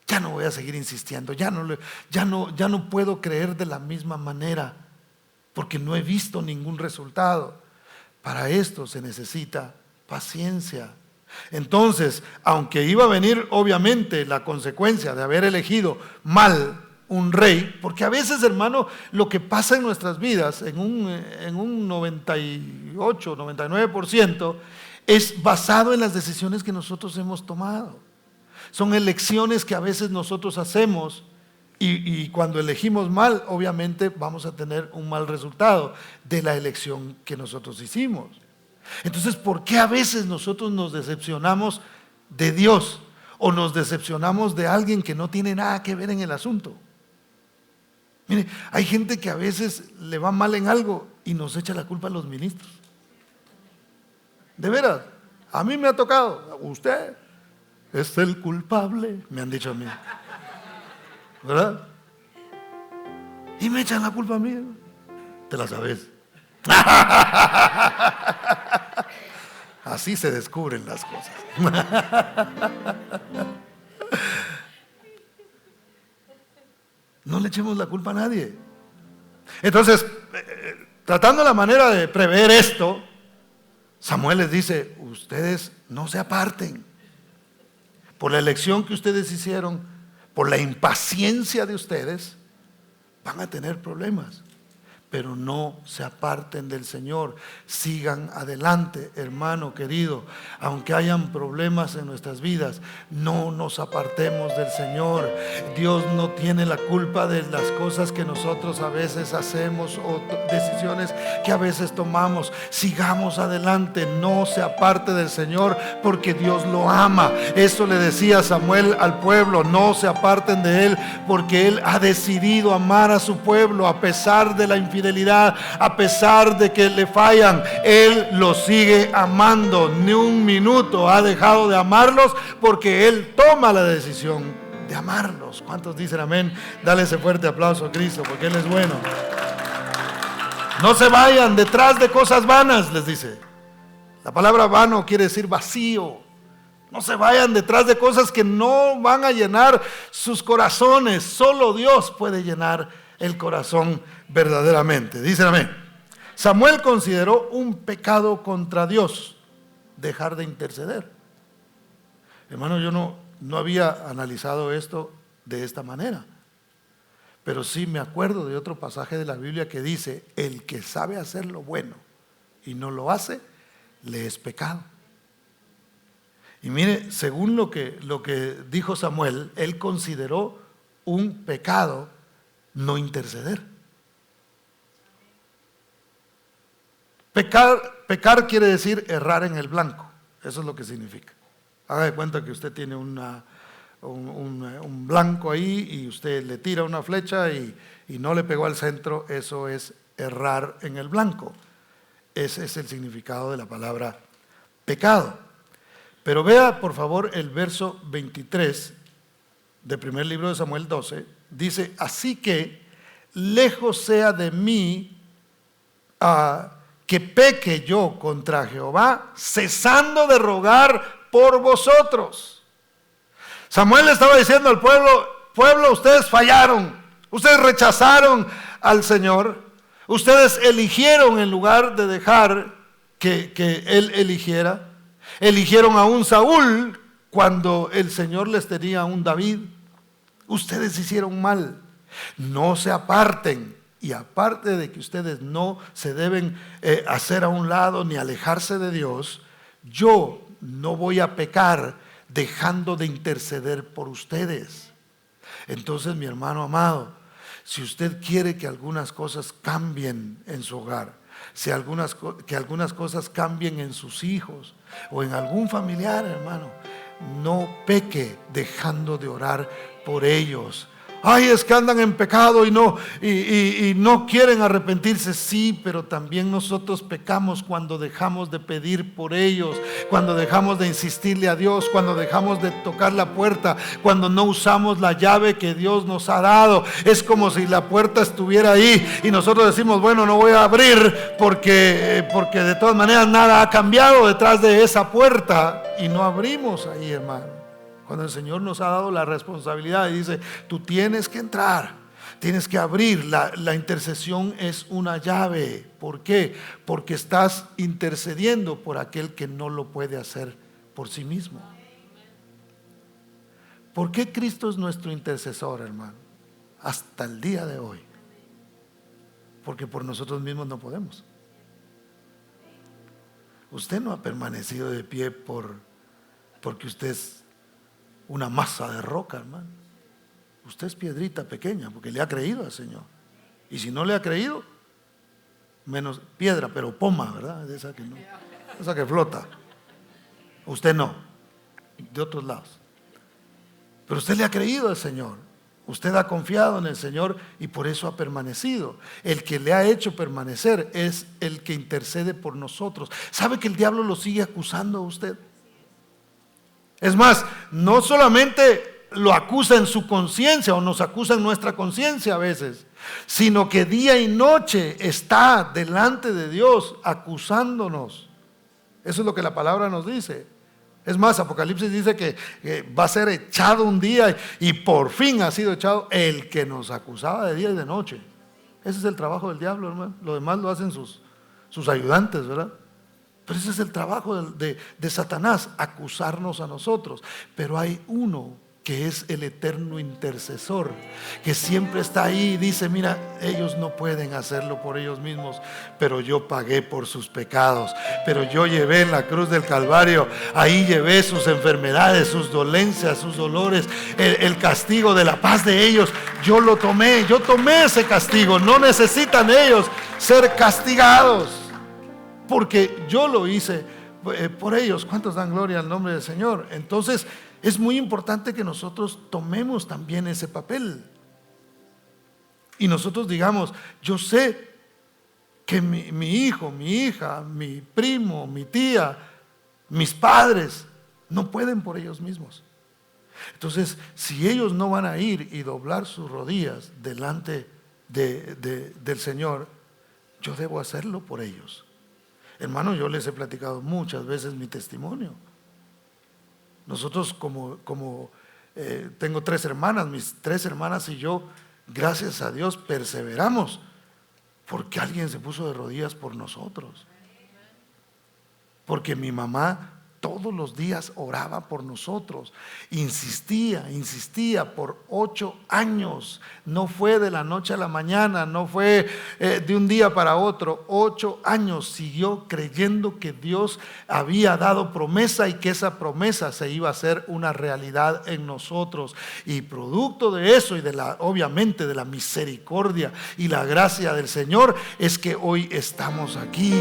Ya no voy a seguir insistiendo, ya no puedo creer de la misma manera, porque no he visto ningún resultado. Para esto se necesita paciencia. Entonces, aunque iba a venir obviamente la consecuencia de haber elegido mal un rey, porque a veces, hermano, lo que pasa en nuestras vidas, en un 98, 99%, es basado en las decisiones que nosotros hemos tomado. Son elecciones que a veces nosotros hacemos y cuando elegimos mal, obviamente vamos a tener un mal resultado de la elección que nosotros hicimos. Entonces, ¿por qué a veces nosotros nos decepcionamos de Dios o nos decepcionamos de alguien que no tiene nada que ver en el asunto? Mire, hay gente que a veces le va mal en algo y nos echa la culpa a los ministros. De veras, a mí me ha tocado. Usted es el culpable, me han dicho a mí, ¿verdad? Y me echan la culpa a mí. Te la sabes. Así se descubren las cosas. No le echemos la culpa a nadie. Entonces, tratando la manera de prever esto, Samuel les dice: ustedes no se aparten. Por la elección que ustedes hicieron, por la impaciencia de ustedes, van a tener problemas. Pero no se aparten del Señor, sigan adelante, hermano querido. Aunque hayan problemas en nuestras vidas, no nos apartemos del Señor. Dios no tiene la culpa de las cosas que nosotros a veces hacemos o decisiones que a veces tomamos. Sigamos adelante, no se aparte del Señor, porque Dios lo ama. Eso le decía Samuel al pueblo: no se aparten de Él, porque Él ha decidido amar a su pueblo a pesar de la infidelidad. A pesar de que le fallan, Él los sigue amando. Ni un minuto ha dejado de amarlos, porque Él toma la decisión de amarlos. ¿Cuántos dicen amén? Dale ese fuerte aplauso a Cristo, porque Él es bueno. No se vayan detrás de cosas vanas, les dice. La palabra vano quiere decir vacío. No se vayan detrás de cosas que no van a llenar sus corazones. Solo Dios puede llenar el corazón verdaderamente. Dicen amén. Samuel consideró un pecado contra Dios dejar de interceder. Hermano, yo no había analizado esto de esta manera, pero sí me acuerdo de otro pasaje de la Biblia que dice: el que sabe hacer lo bueno y no lo hace, le es pecado. Y mire, según lo que dijo Samuel, él consideró un pecado no interceder. Pecar quiere decir errar en el blanco. Eso es lo que significa. Haga de cuenta que usted tiene un blanco ahí y usted le tira una flecha y no le pegó al centro. Eso es errar en el blanco. Ese es el significado de la palabra pecado. Pero vea por favor el verso 23 del primer libro de Samuel 12. Dice: así que lejos sea de mí que peque yo contra Jehová, cesando de rogar por vosotros. Samuel le estaba diciendo al pueblo, ustedes fallaron, ustedes rechazaron al Señor, ustedes eligieron en lugar de dejar que Él eligiera, eligieron a un Saúl cuando el Señor les tenía a un David. Ustedes hicieron mal, no se aparten. Y aparte de que ustedes no se deben hacer a un lado ni alejarse de Dios, yo no voy a pecar dejando de interceder por ustedes. Entonces, mi hermano amado, si usted quiere que algunas cosas cambien en su hogar, que algunas cosas cambien en sus hijos o en algún familiar, hermano, no peque dejando de orar por ellos. Ay, es que andan en pecado y no quieren arrepentirse. Sí, pero también nosotros pecamos cuando dejamos de pedir por ellos, cuando dejamos de insistirle a Dios, cuando dejamos de tocar la puerta, cuando no usamos la llave que Dios nos ha dado. Es como si la puerta estuviera ahí y nosotros decimos, bueno, no voy a abrir porque de todas maneras nada ha cambiado detrás de esa puerta, y no abrimos ahí, hermano. Cuando el Señor nos ha dado la responsabilidad y dice, tú tienes que entrar, tienes que abrir. La intercesión es una llave. ¿Por qué? Porque estás intercediendo por aquel que no lo puede hacer por sí mismo. ¿Por qué Cristo es nuestro intercesor, hermano? Hasta el día de hoy. Porque por nosotros mismos no podemos. Usted no ha permanecido de pie porque usted es una masa de roca, hermano. Usted es piedrita pequeña porque le ha creído al Señor. Y si no le ha creído, menos piedra, pero poma, ¿verdad? De esa que no, esa que flota. Usted no, de otros lados. Pero usted le ha creído al Señor. Usted ha confiado en el Señor y por eso ha permanecido. El que le ha hecho permanecer es el que intercede por nosotros. ¿Sabe que el diablo lo sigue acusando a usted? Es más, no solamente lo acusa en su conciencia o nos acusa en nuestra conciencia a veces, sino que día y noche está delante de Dios acusándonos. Eso es lo que la palabra nos dice. Es más, Apocalipsis dice que va a ser echado un día y por fin ha sido echado el que nos acusaba de día y de noche. Ese es el trabajo del diablo, hermano. Lo demás lo hacen sus ayudantes, ¿verdad? Pero ese es el trabajo de Satanás, acusarnos a nosotros. Pero hay uno que es el eterno intercesor, que siempre está ahí y dice, mira, ellos no pueden hacerlo por ellos mismos, pero yo pagué por sus pecados, pero yo llevé en la cruz del Calvario, ahí llevé sus enfermedades, sus dolencias, sus dolores, el castigo de la paz de ellos, yo tomé ese castigo. No necesitan ellos ser castigados, porque yo lo hice por ellos. ¿Cuántos dan gloria al nombre del Señor? Entonces es muy importante que nosotros tomemos también ese papel y nosotros digamos, yo sé que mi hijo, mi hija, mi primo, mi tía, mis padres no pueden por ellos mismos. Entonces, si ellos no van a ir y doblar sus rodillas delante del Señor, yo debo hacerlo por ellos. Hermano, yo les he platicado muchas veces mi testimonio. Nosotros tengo 3 hermanas, mis 3 hermanas y yo, gracias a Dios, perseveramos porque alguien se puso de rodillas por nosotros. Porque mi mamá todos los días oraba por nosotros, insistía por 8 años, no fue de la noche a la mañana, no fue de un día para otro, 8 años siguió creyendo que Dios había dado promesa y que esa promesa se iba a hacer una realidad en nosotros, y producto de eso y obviamente de la misericordia y la gracia del Señor es que hoy estamos aquí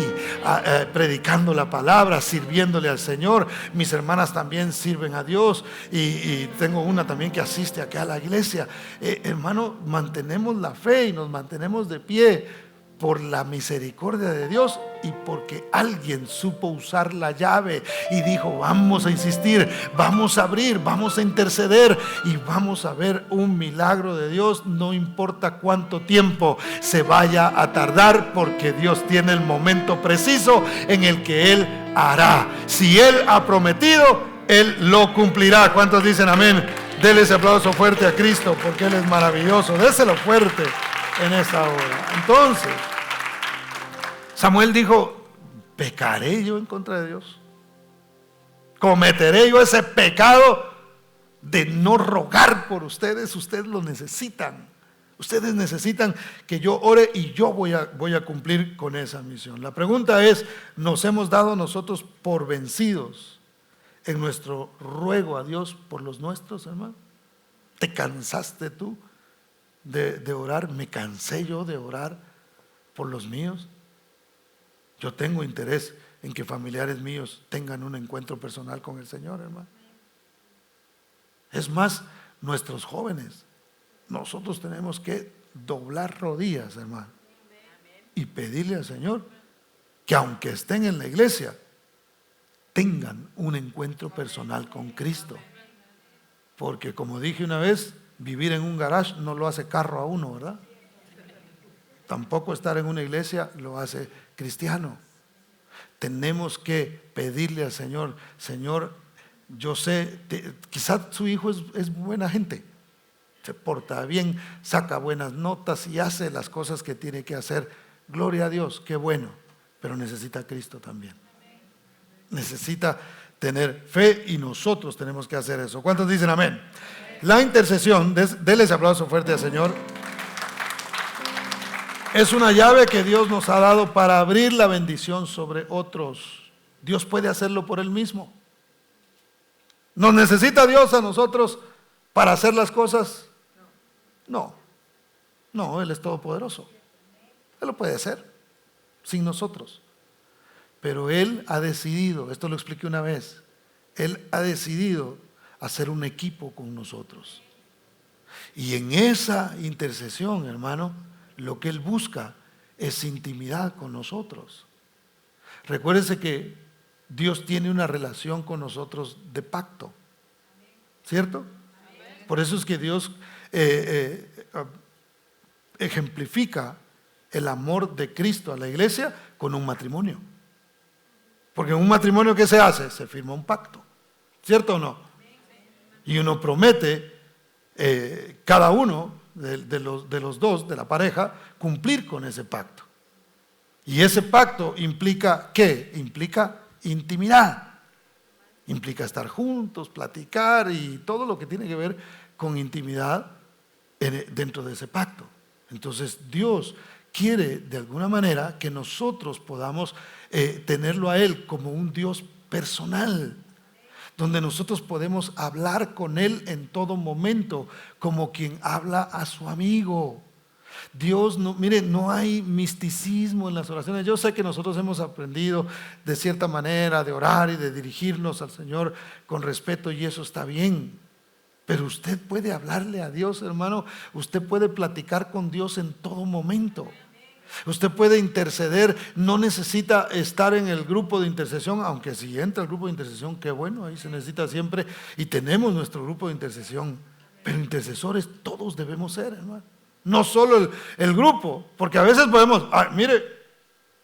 predicando la palabra, sirviéndole al Señor. Mis hermanas también sirven a Dios y tengo una también que asiste acá a la iglesia. Hermano, mantenemos la fe y nos mantenemos de pie por la misericordia de Dios y porque alguien supo usar la llave y dijo, vamos a insistir, vamos a abrir, vamos a interceder y vamos a ver un milagro de Dios, no importa cuánto tiempo se vaya a tardar, porque Dios tiene el momento preciso en el que Él hará. Si Él ha prometido, Él lo cumplirá. ¿Cuántos dicen amén? Denle ese aplauso fuerte a Cristo porque Él es maravilloso. Déselo fuerte en esta hora. Entonces, Samuel dijo, ¿pecaré yo en contra de Dios? ¿Cometeré yo ese pecado de no rogar por ustedes? Ustedes lo necesitan. Ustedes necesitan que yo ore y yo voy a cumplir con esa misión. La pregunta es, ¿nos hemos dado nosotros por vencidos en nuestro ruego a Dios por los nuestros, hermano? ¿Te cansaste tú de orar? ¿Me cansé yo de orar por los míos? Yo tengo interés en que familiares míos tengan un encuentro personal con el Señor, hermano. Es más, nuestros jóvenes, nosotros tenemos que doblar rodillas, hermano, y pedirle al Señor que aunque estén en la iglesia, tengan un encuentro personal con Cristo. Porque como dije una vez, vivir en un garage no lo hace carro a uno, ¿verdad? Tampoco estar en una iglesia lo hace cristiano. Tenemos que pedirle al Señor: Señor, yo sé, quizás su hijo es buena gente, se porta bien, saca buenas notas y hace las cosas que tiene que hacer. Gloria a Dios, qué bueno, pero necesita a Cristo también. Necesita tener fe y nosotros tenemos que hacer eso. ¿Cuántos dicen amén? La intercesión, denle ese aplauso fuerte al Señor. Es una llave que Dios nos ha dado para abrir la bendición sobre otros. Dios puede hacerlo por Él mismo. ¿Nos necesita Dios a nosotros para hacer las cosas? No, Él es todopoderoso. Él lo puede hacer sin nosotros. Pero Él ha decidido, esto lo expliqué una vez, Él ha decidido hacer un equipo con nosotros. Y en esa intercesión, hermano, lo que Él busca es intimidad con nosotros. Recuérdense que Dios tiene una relación con nosotros de pacto, ¿cierto? Por eso es que Dios ejemplifica el amor de Cristo a la iglesia con un matrimonio. Porque en un matrimonio, ¿qué se hace? Se firma un pacto, ¿cierto o no? Y uno promete, cada uno de los dos, de la pareja, cumplir con ese pacto. Y ese pacto implica ¿qué? Implica intimidad. Implica estar juntos, platicar y todo lo que tiene que ver con intimidad dentro de ese pacto. Entonces Dios quiere de alguna manera que nosotros podamos tenerlo a Él como un Dios personal, donde nosotros podemos hablar con Él en todo momento, como quien habla a su amigo. Dios, no hay misticismo en las oraciones. Yo sé que nosotros hemos aprendido de cierta manera de orar y de dirigirnos al Señor con respeto, y eso está bien. Pero usted puede hablarle a Dios, hermano. Usted puede platicar con Dios en todo momento. Usted puede interceder. No necesita estar en el grupo de intercesión, aunque si entra al grupo de intercesión, qué bueno, ahí se necesita siempre. Y tenemos nuestro grupo de intercesión. Pero intercesores todos debemos ser, hermano. No solo el grupo, porque a veces podemos, mire,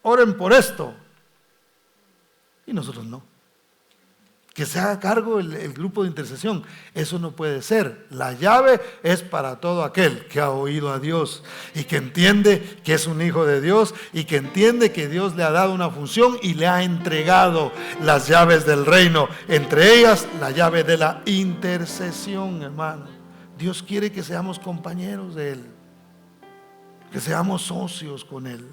oren por esto. Y nosotros no. Que se haga cargo el grupo de intercesión. Eso no puede ser. La llave es para todo aquel que ha oído a Dios y que entiende que es un hijo de Dios y que entiende que Dios le ha dado una función y le ha entregado las llaves del reino. Entre ellas, la llave de la intercesión, hermano. Dios quiere que seamos compañeros de Él, que seamos socios con Él.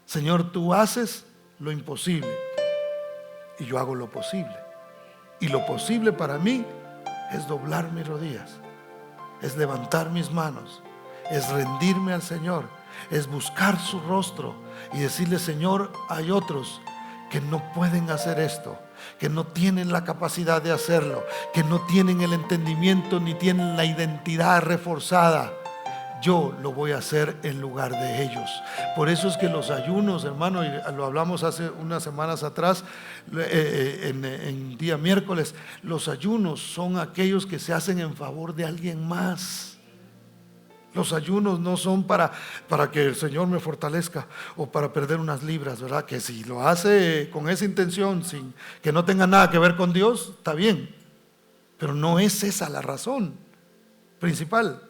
Señor, tú haces lo imposible y yo hago lo posible. Y lo posible para mí es doblar mis rodillas, es levantar mis manos, es rendirme al Señor, es buscar su rostro y decirle: Señor, hay otros que no pueden hacer esto, que no tienen la capacidad de hacerlo, que no tienen el entendimiento ni tienen la identidad reforzada. Yo lo voy a hacer en lugar de ellos. Por eso es que los ayunos, hermano, y lo hablamos hace unas semanas atrás, en día miércoles, los ayunos son aquellos que se hacen en favor de alguien más. Los ayunos no son para que el Señor me fortalezca o para perder unas libras, ¿verdad? Que si lo hace con esa intención, sin que no tenga nada que ver con Dios, está bien. Pero no es esa la razón principal,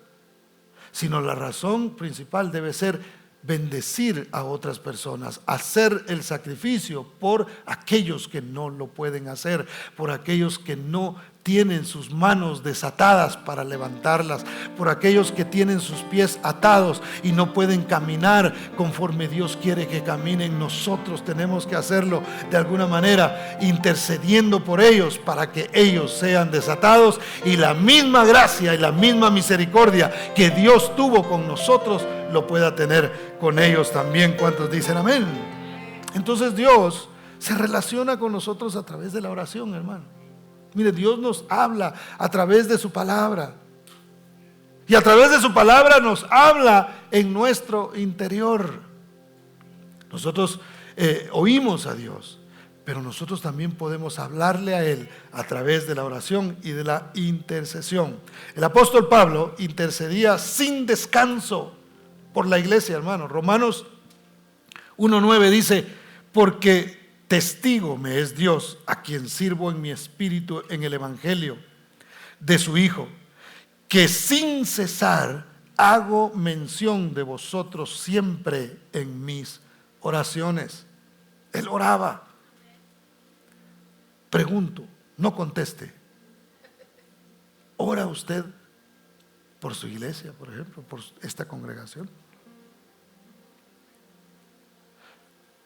sino la razón principal debe ser bendecir a otras personas, hacer el sacrificio por aquellos que no lo pueden hacer, por aquellos que no tienen sus manos desatadas para levantarlas, por aquellos que tienen sus pies atados y no pueden caminar conforme Dios quiere que caminen. Nosotros tenemos que hacerlo de alguna manera, intercediendo por ellos para que ellos sean desatados, y la misma gracia y la misma misericordia que Dios tuvo con nosotros lo pueda tener con ellos también. ¿Cuántos dicen amén? Entonces Dios se relaciona con nosotros a través de la oración, hermano. Mire, Dios nos habla a través de su palabra, y a través de su palabra nos habla en nuestro interior. Nosotros oímos a Dios, pero nosotros también podemos hablarle a Él a través de la oración y de la intercesión. El apóstol Pablo intercedía sin descanso por la iglesia, hermano. Romanos 1:9 dice: porque testigo me es Dios, a quien sirvo en mi espíritu en el evangelio de su Hijo, que sin cesar hago mención de vosotros siempre en mis oraciones. Él oraba. Pregunto, no conteste. ¿Ora usted por su iglesia, por ejemplo, por esta congregación?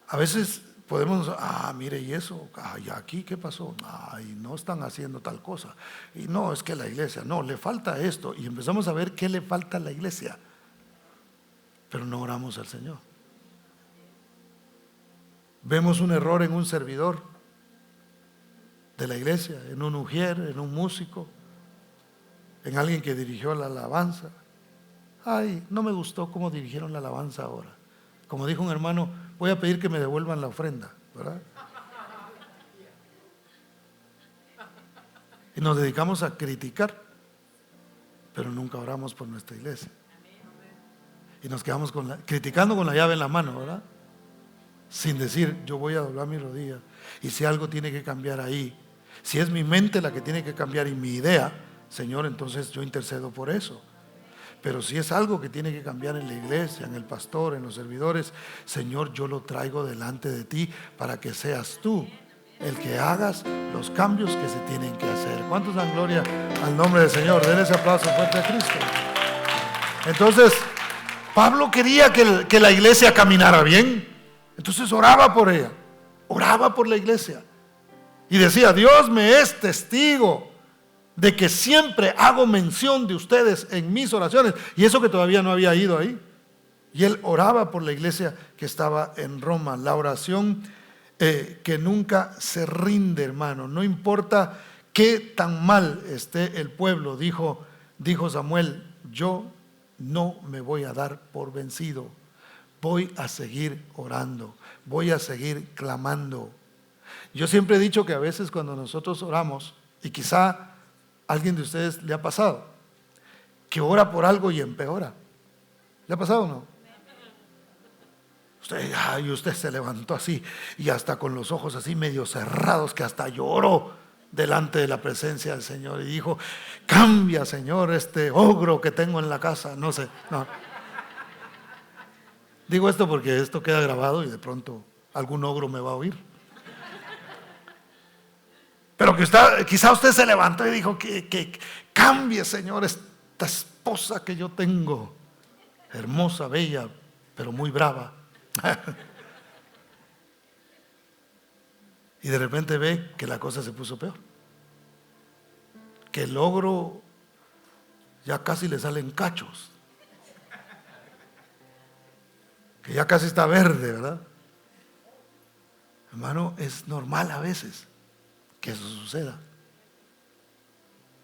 A veces podemos, mire, y eso, ¿y aquí qué pasó? Y no están haciendo tal cosa. Y no, es que la iglesia, no, le falta esto. Y empezamos a ver qué le falta a la iglesia. Pero no oramos al Señor. Vemos un error en un servidor de la iglesia, en un ujier, en un músico, en alguien que dirigió la alabanza. No me gustó cómo dirigieron la alabanza ahora. Como dijo un hermano, voy a pedir que me devuelvan la ofrenda, ¿verdad? Y nos dedicamos a criticar, pero nunca oramos por nuestra iglesia. Y nos quedamos criticando con la llave en la mano, ¿verdad? Sin decir, yo voy a doblar mis rodillas, y si algo tiene que cambiar ahí, si es mi mente la que tiene que cambiar y mi idea, Señor, entonces yo intercedo por eso. Pero si es algo que tiene que cambiar en la iglesia, en el pastor, en los servidores, Señor, yo lo traigo delante de ti para que seas tú el que hagas los cambios que se tienen que hacer. ¿Cuántos dan gloria al nombre del Señor? Den ese aplauso fuerte a Cristo. Entonces, Pablo quería que la iglesia caminara bien. Entonces oraba por ella, oraba por la iglesia. Y decía, Dios me es testigo de que siempre hago mención de ustedes en mis oraciones. Y eso que todavía no había ido ahí. Y él oraba por la iglesia que estaba en Roma. La oración que nunca se rinde, hermano. No importa qué tan mal esté el pueblo, dijo Samuel, yo no me voy a dar por vencido. Voy a seguir orando, voy a seguir clamando. Yo siempre he dicho que a veces cuando nosotros oramos, y quizá a alguien de ustedes le ha pasado, que ora por algo y empeora. ¿Le ha pasado o no? Usted se levantó así y hasta con los ojos así medio cerrados, que hasta lloró delante de la presencia del Señor y dijo, cambia, Señor, este ogro que tengo en la casa. No sé, no. Digo esto porque esto queda grabado y de pronto algún ogro me va a oír. Pero quizá usted se levantó y dijo que cambie, Señor, esta esposa que yo tengo, hermosa, bella, pero muy brava. Y de repente ve que la cosa se puso peor, que el ogro ya casi le salen cachos, que ya casi está verde, ¿verdad? Hermano, es normal a veces que eso suceda.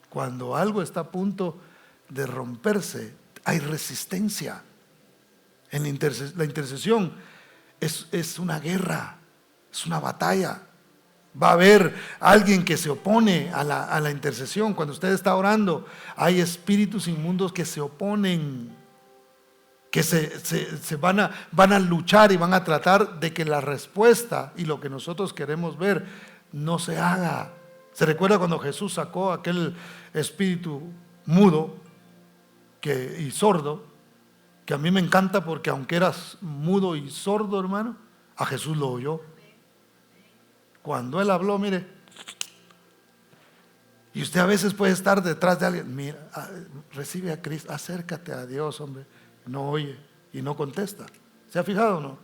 Cuando algo está a punto de romperse, hay resistencia. En la intercesión es una guerra, es una batalla. Va a haber alguien que se opone a la intercesión. Cuando usted está orando, hay espíritus inmundos que se oponen, que se van a luchar y van a tratar de que la respuesta y lo que nosotros queremos ver no se haga. ¿Se recuerda cuando Jesús sacó aquel espíritu mudo y sordo? Que a mí me encanta porque aunque eras mudo y sordo, hermano, a Jesús lo oyó. Cuando él habló, mire, Y usted a veces puede estar detrás de alguien. Mira, recibe a Cristo, acércate a Dios, hombre. No oye y no contesta. ¿Se ha fijado o no?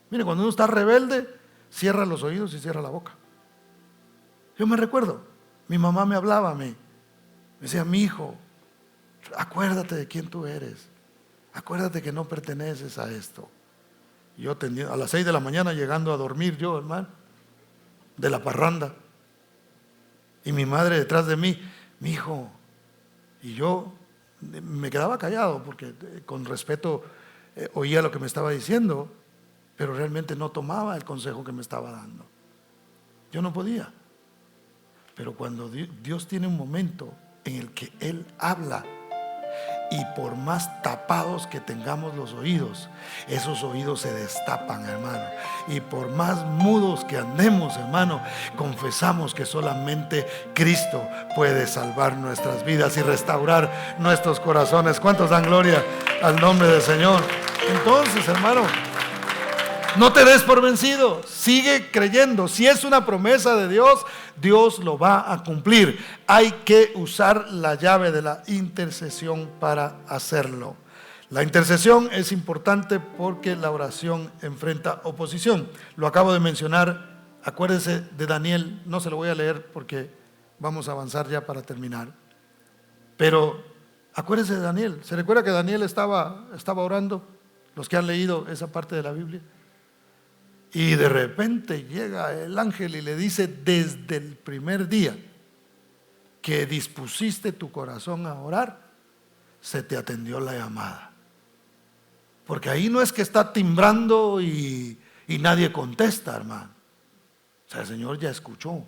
Mire, cuando uno está rebelde, cierra los oídos y cierra la boca. Yo me recuerdo, mi mamá me hablaba a mí, me decía: mi hijo, acuérdate de quién tú eres, acuérdate que no perteneces a esto. Yo a las 6 de la mañana llegando a dormir yo, hermano, de la parranda, y mi madre detrás de mí: mi hijo. Y yo me quedaba callado porque con respeto oía lo que me estaba diciendo, pero realmente no tomaba el consejo que me estaba dando. Yo no podía. Pero cuando Dios tiene un momento en el que Él habla, y por más tapados que tengamos los oídos, esos oídos se destapan, hermano. Y por más mudos que andemos, hermano, confesamos que solamente Cristo puede salvar nuestras vidas y restaurar nuestros corazones. ¿Cuántos dan gloria al nombre del Señor? Entonces, hermano, no te des por vencido, sigue creyendo. Si es una promesa de Dios, Dios lo va a cumplir. Hay que usar la llave de la intercesión para hacerlo. La intercesión es importante porque la oración enfrenta oposición. Lo acabo de mencionar. Acuérdense de Daniel. No se lo voy a leer porque vamos a avanzar ya para terminar. Pero acuérdense de Daniel. ¿Se recuerda que Daniel estaba orando? Los que han leído esa parte de la Biblia. Y de repente llega el ángel y le dice: desde el primer día que dispusiste tu corazón a orar, se te atendió la llamada. Porque ahí no es que está timbrando y nadie contesta, hermano. O sea, el Señor ya escuchó.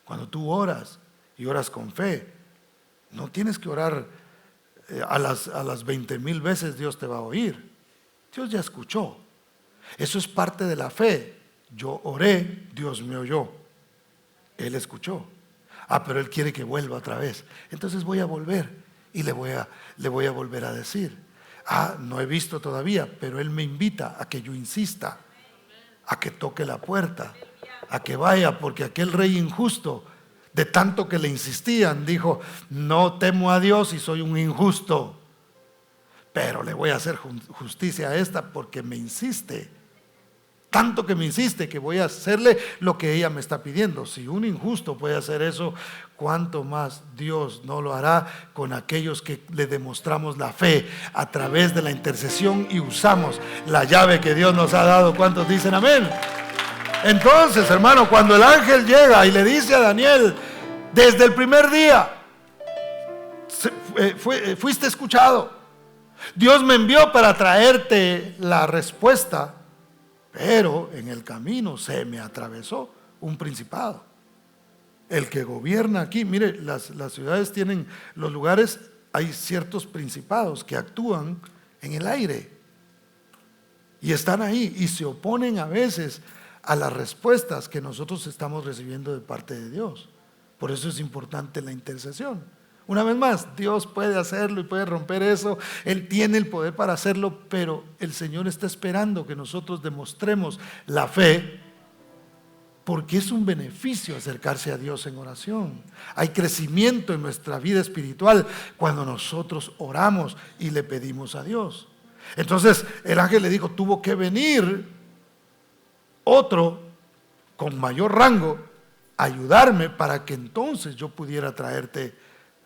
Cuando tú oras y oras con fe, no tienes que orar a las 20,000 veces Dios te va a oír. Dios ya escuchó. Eso es parte de la fe. Yo oré, Dios me oyó. Él escuchó. Pero Él quiere que vuelva otra vez. Entonces voy a volver y le voy a volver a decir: no he visto todavía, pero Él me invita a que yo insista, a que toque la puerta, a que vaya, porque aquel rey injusto, de tanto que le insistían, dijo: no temo a Dios y soy un injusto, pero le voy a hacer justicia a esta porque me insiste. Tanto que me insiste que voy a hacerle lo que ella me está pidiendo. Si un injusto puede hacer eso, ¿cuánto más Dios no lo hará con aquellos que le demostramos la fe a través de la intercesión y usamos la llave que Dios nos ha dado? ¿Cuántos dicen amén? Entonces, hermano, cuando el ángel llega y le dice a Daniel: desde el primer día fuiste escuchado, Dios me envió para traerte la respuesta, pero en el camino se me atravesó un principado, el que gobierna aquí. Mire, las ciudades tienen los lugares, hay ciertos principados que actúan en el aire y están ahí y se oponen a veces a las respuestas que nosotros estamos recibiendo de parte de Dios. Por eso es importante la intercesión. Una vez más, Dios puede hacerlo y puede romper eso. Él tiene el poder para hacerlo, pero el Señor está esperando que nosotros demostremos la fe, porque es un beneficio acercarse a Dios en oración. Hay crecimiento en nuestra vida espiritual cuando nosotros oramos y le pedimos a Dios. Entonces el ángel le dijo: tuvo que venir otro con mayor rango a ayudarme para que entonces yo pudiera traerte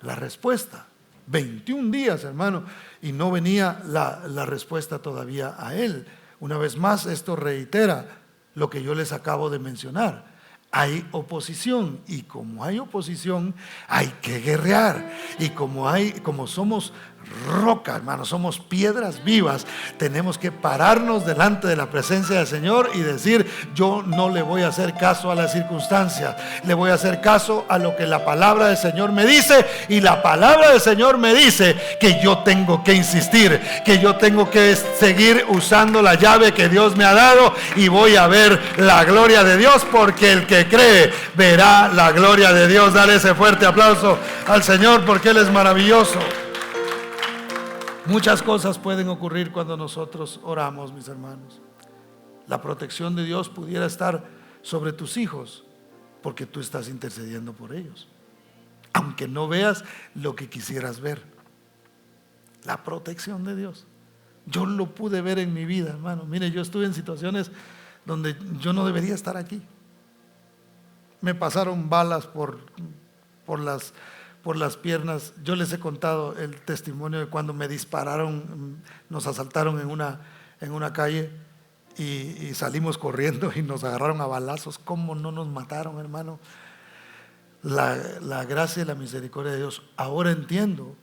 la respuesta. 21 días, hermano, y no venía la respuesta todavía a él. Una vez más, esto reitera lo que yo les acabo de mencionar. Hay oposición, y como hay oposición, hay que guerrear. Y como somos roca, hermano, somos piedras vivas, tenemos que pararnos delante de la presencia del Señor y decir: yo no le voy a hacer caso a las circunstancias, le voy a hacer caso a lo que la palabra del Señor me dice. Y la palabra del Señor me dice que yo tengo que insistir, que yo tengo que seguir usando la llave que Dios me ha dado, y voy a ver la gloria de Dios, porque el que cree verá la gloria de Dios. Dale ese fuerte aplauso al Señor, porque Él es maravilloso. Muchas cosas pueden ocurrir cuando nosotros oramos, mis hermanos. La protección de Dios pudiera estar sobre tus hijos, porque tú estás intercediendo por ellos. aunque no veas lo que quisieras ver. La protección de Dios. Yo lo pude ver en mi vida, hermano. Mire, yo estuve en situaciones donde yo no debería estar aquí. Me pasaron balas por las piernas. Yo les he contado el testimonio de cuando me dispararon, nos asaltaron en una calle y salimos corriendo y nos agarraron a balazos. ¿Cómo no nos mataron, hermano? La gracia y la misericordia de Dios. Ahora entiendo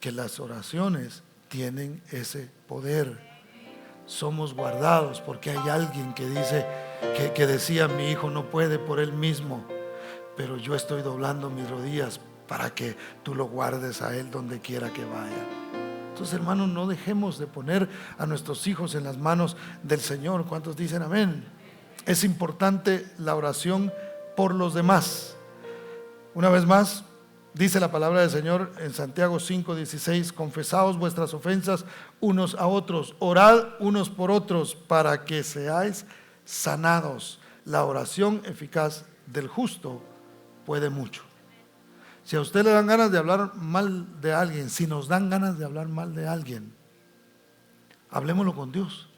que las oraciones tienen ese poder. Somos guardados porque hay alguien que dice, que decía: mi hijo no puede por él mismo, pero yo estoy doblando mis rodillas para que tú lo guardes a él donde quiera que vaya. Entonces, hermanos, no dejemos de poner a nuestros hijos en las manos del Señor. ¿Cuántos dicen amén? Es importante la oración por los demás. Una vez más, dice la palabra del Señor en Santiago 5:16: confesaos vuestras ofensas unos a otros, orad unos por otros para que seáis sanados. La oración eficaz del justo puede mucho. Si a usted le dan ganas de hablar mal de alguien, si nos dan ganas de hablar mal de alguien, hablémoslo con Dios.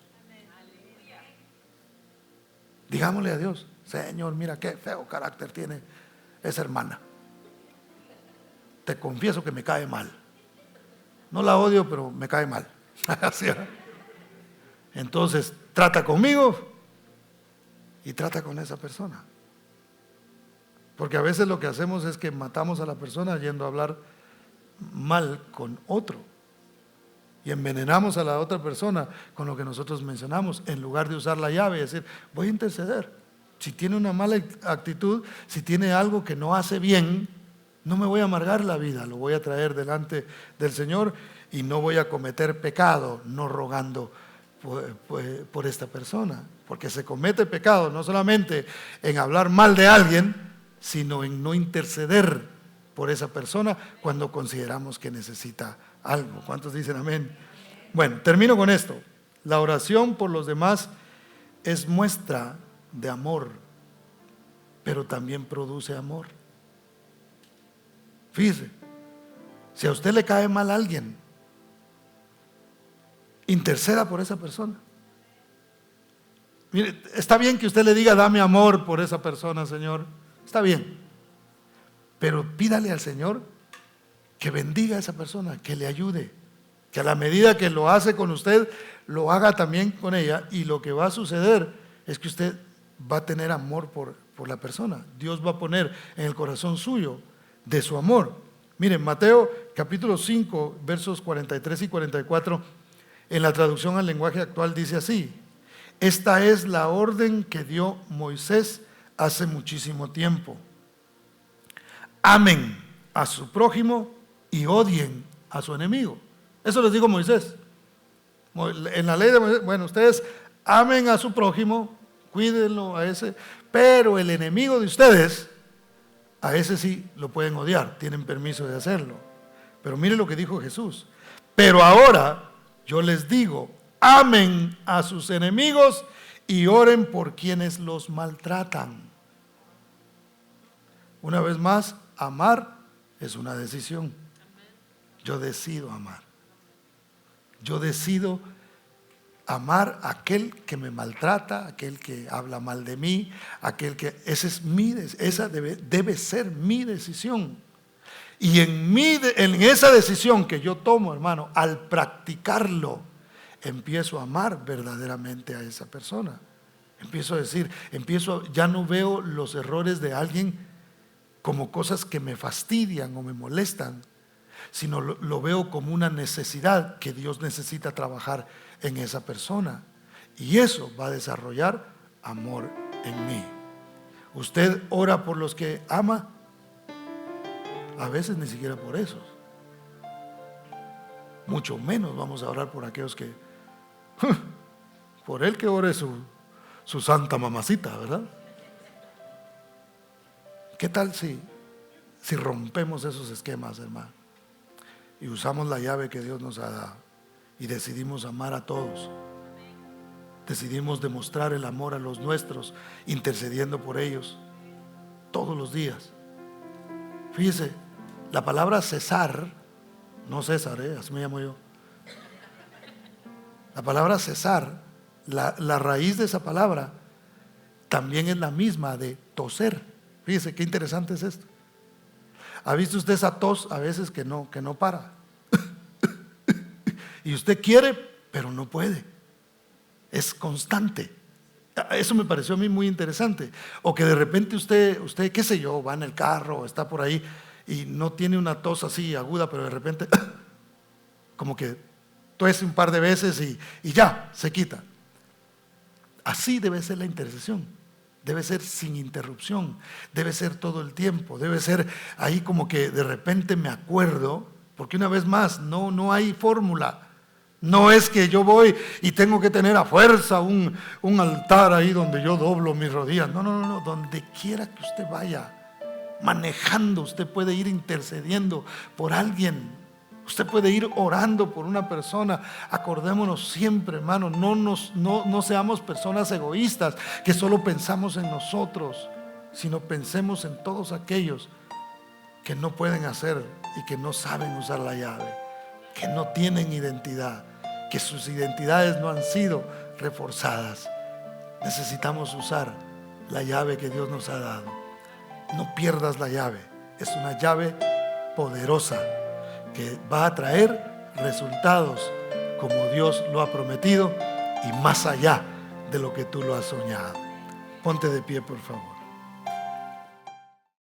Digámosle a Dios: Señor, mira qué feo carácter tiene esa hermana. Te confieso que me cae mal. No la odio, pero me cae mal. Entonces, trata conmigo y trata con esa persona. Porque a veces lo que hacemos es que matamos a la persona yendo a hablar mal con otro. Y envenenamos a la otra persona con lo que nosotros mencionamos, en lugar de usar la llave y decir: voy a interceder. Si tiene una mala actitud, si tiene algo que no hace bien, no me voy a amargar la vida, lo voy a traer delante del Señor y no voy a cometer pecado no rogando por esta persona. Porque se comete pecado no solamente en hablar mal de alguien, sino en no interceder por esa persona cuando consideramos que necesita algo. ¿Cuántos dicen amén? Bueno, termino con esto. La oración por los demás es muestra de amor, pero también produce amor. Fíjese, si a usted le cae mal a alguien, interceda por esa persona. Mire, está bien que usted le diga: dame amor por esa persona, Señor. Está bien, pero pídale al Señor que bendiga a esa persona, que le ayude, que a la medida que lo hace con usted, lo haga también con ella. Y lo que va a suceder es que usted va a tener amor por la persona. Dios va a poner en el corazón suyo de su amor. Miren, Mateo capítulo 5 versos 43 y 44, en la traducción al lenguaje actual dice así: esta es la orden que dio Moisés hace muchísimo tiempo. Amen a su prójimo y odien a su enemigo. Eso les dijo Moisés. En la ley de Moisés, bueno, ustedes amen a su prójimo, cuídenlo a ese, pero el enemigo de ustedes, a ese sí lo pueden odiar, tienen permiso de hacerlo. Pero mire lo que dijo Jesús: pero ahora yo les digo, amen a sus enemigos y oren por quienes los maltratan. Una vez más, amar es una decisión. Yo decido amar. Yo decido amar a aquel que me maltrata, aquel que habla mal de mí, aquel que... esa debe ser mi decisión. Y en esa decisión que yo tomo, hermano, al practicarlo, empiezo a amar verdaderamente a esa persona. Empiezo a decir, ya no veo los errores de alguien como cosas que me fastidian o me molestan, sino lo veo como una necesidad que Dios necesita trabajar en esa persona. Y eso va a desarrollar amor en mí. ¿Usted ora por los que ama? A veces ni siquiera por esos. Mucho menos vamos a orar por aquellos que... por él que ore su santa mamacita, ¿verdad? ¿Qué tal si rompemos esos esquemas, hermano? Y usamos la llave que Dios nos ha dado y decidimos amar a todos. Decidimos demostrar el amor a los nuestros, intercediendo por ellos todos los días. Fíjese, La palabra cesar, no César, así me llamo yo. La palabra cesar, la raíz de esa palabra también es la misma de toser. Fíjese qué interesante es esto. ¿Ha visto usted esa tos a veces que no para? Y usted quiere, pero no puede. Es constante. Eso me pareció a mí muy interesante. O que de repente usted, qué sé yo, va en el carro o está por ahí y no tiene una tos así aguda, pero de repente como que tuese un par de veces y ya, se quita. Así debe ser la intercesión. Debe ser sin interrupción, debe ser todo el tiempo, debe ser ahí como que de repente me acuerdo, porque una vez más, no hay fórmula. No es que yo voy y tengo que tener a fuerza un altar ahí donde yo doblo mis rodillas. No, donde quiera que usted vaya, manejando, usted puede ir intercediendo por alguien. Usted puede ir orando por una persona. Acordémonos siempre, hermano, no seamos personas egoístas que solo pensamos en nosotros, sino pensemos en todos aquellos que no pueden hacer y que no saben usar la llave, que no tienen identidad, que sus identidades no han sido reforzadas. Necesitamos usar la llave que Dios nos ha dado. No pierdas la llave. Es una llave poderosa que va a traer resultados como Dios lo ha prometido y más allá de lo que tú lo has soñado. Ponte de pie, por favor.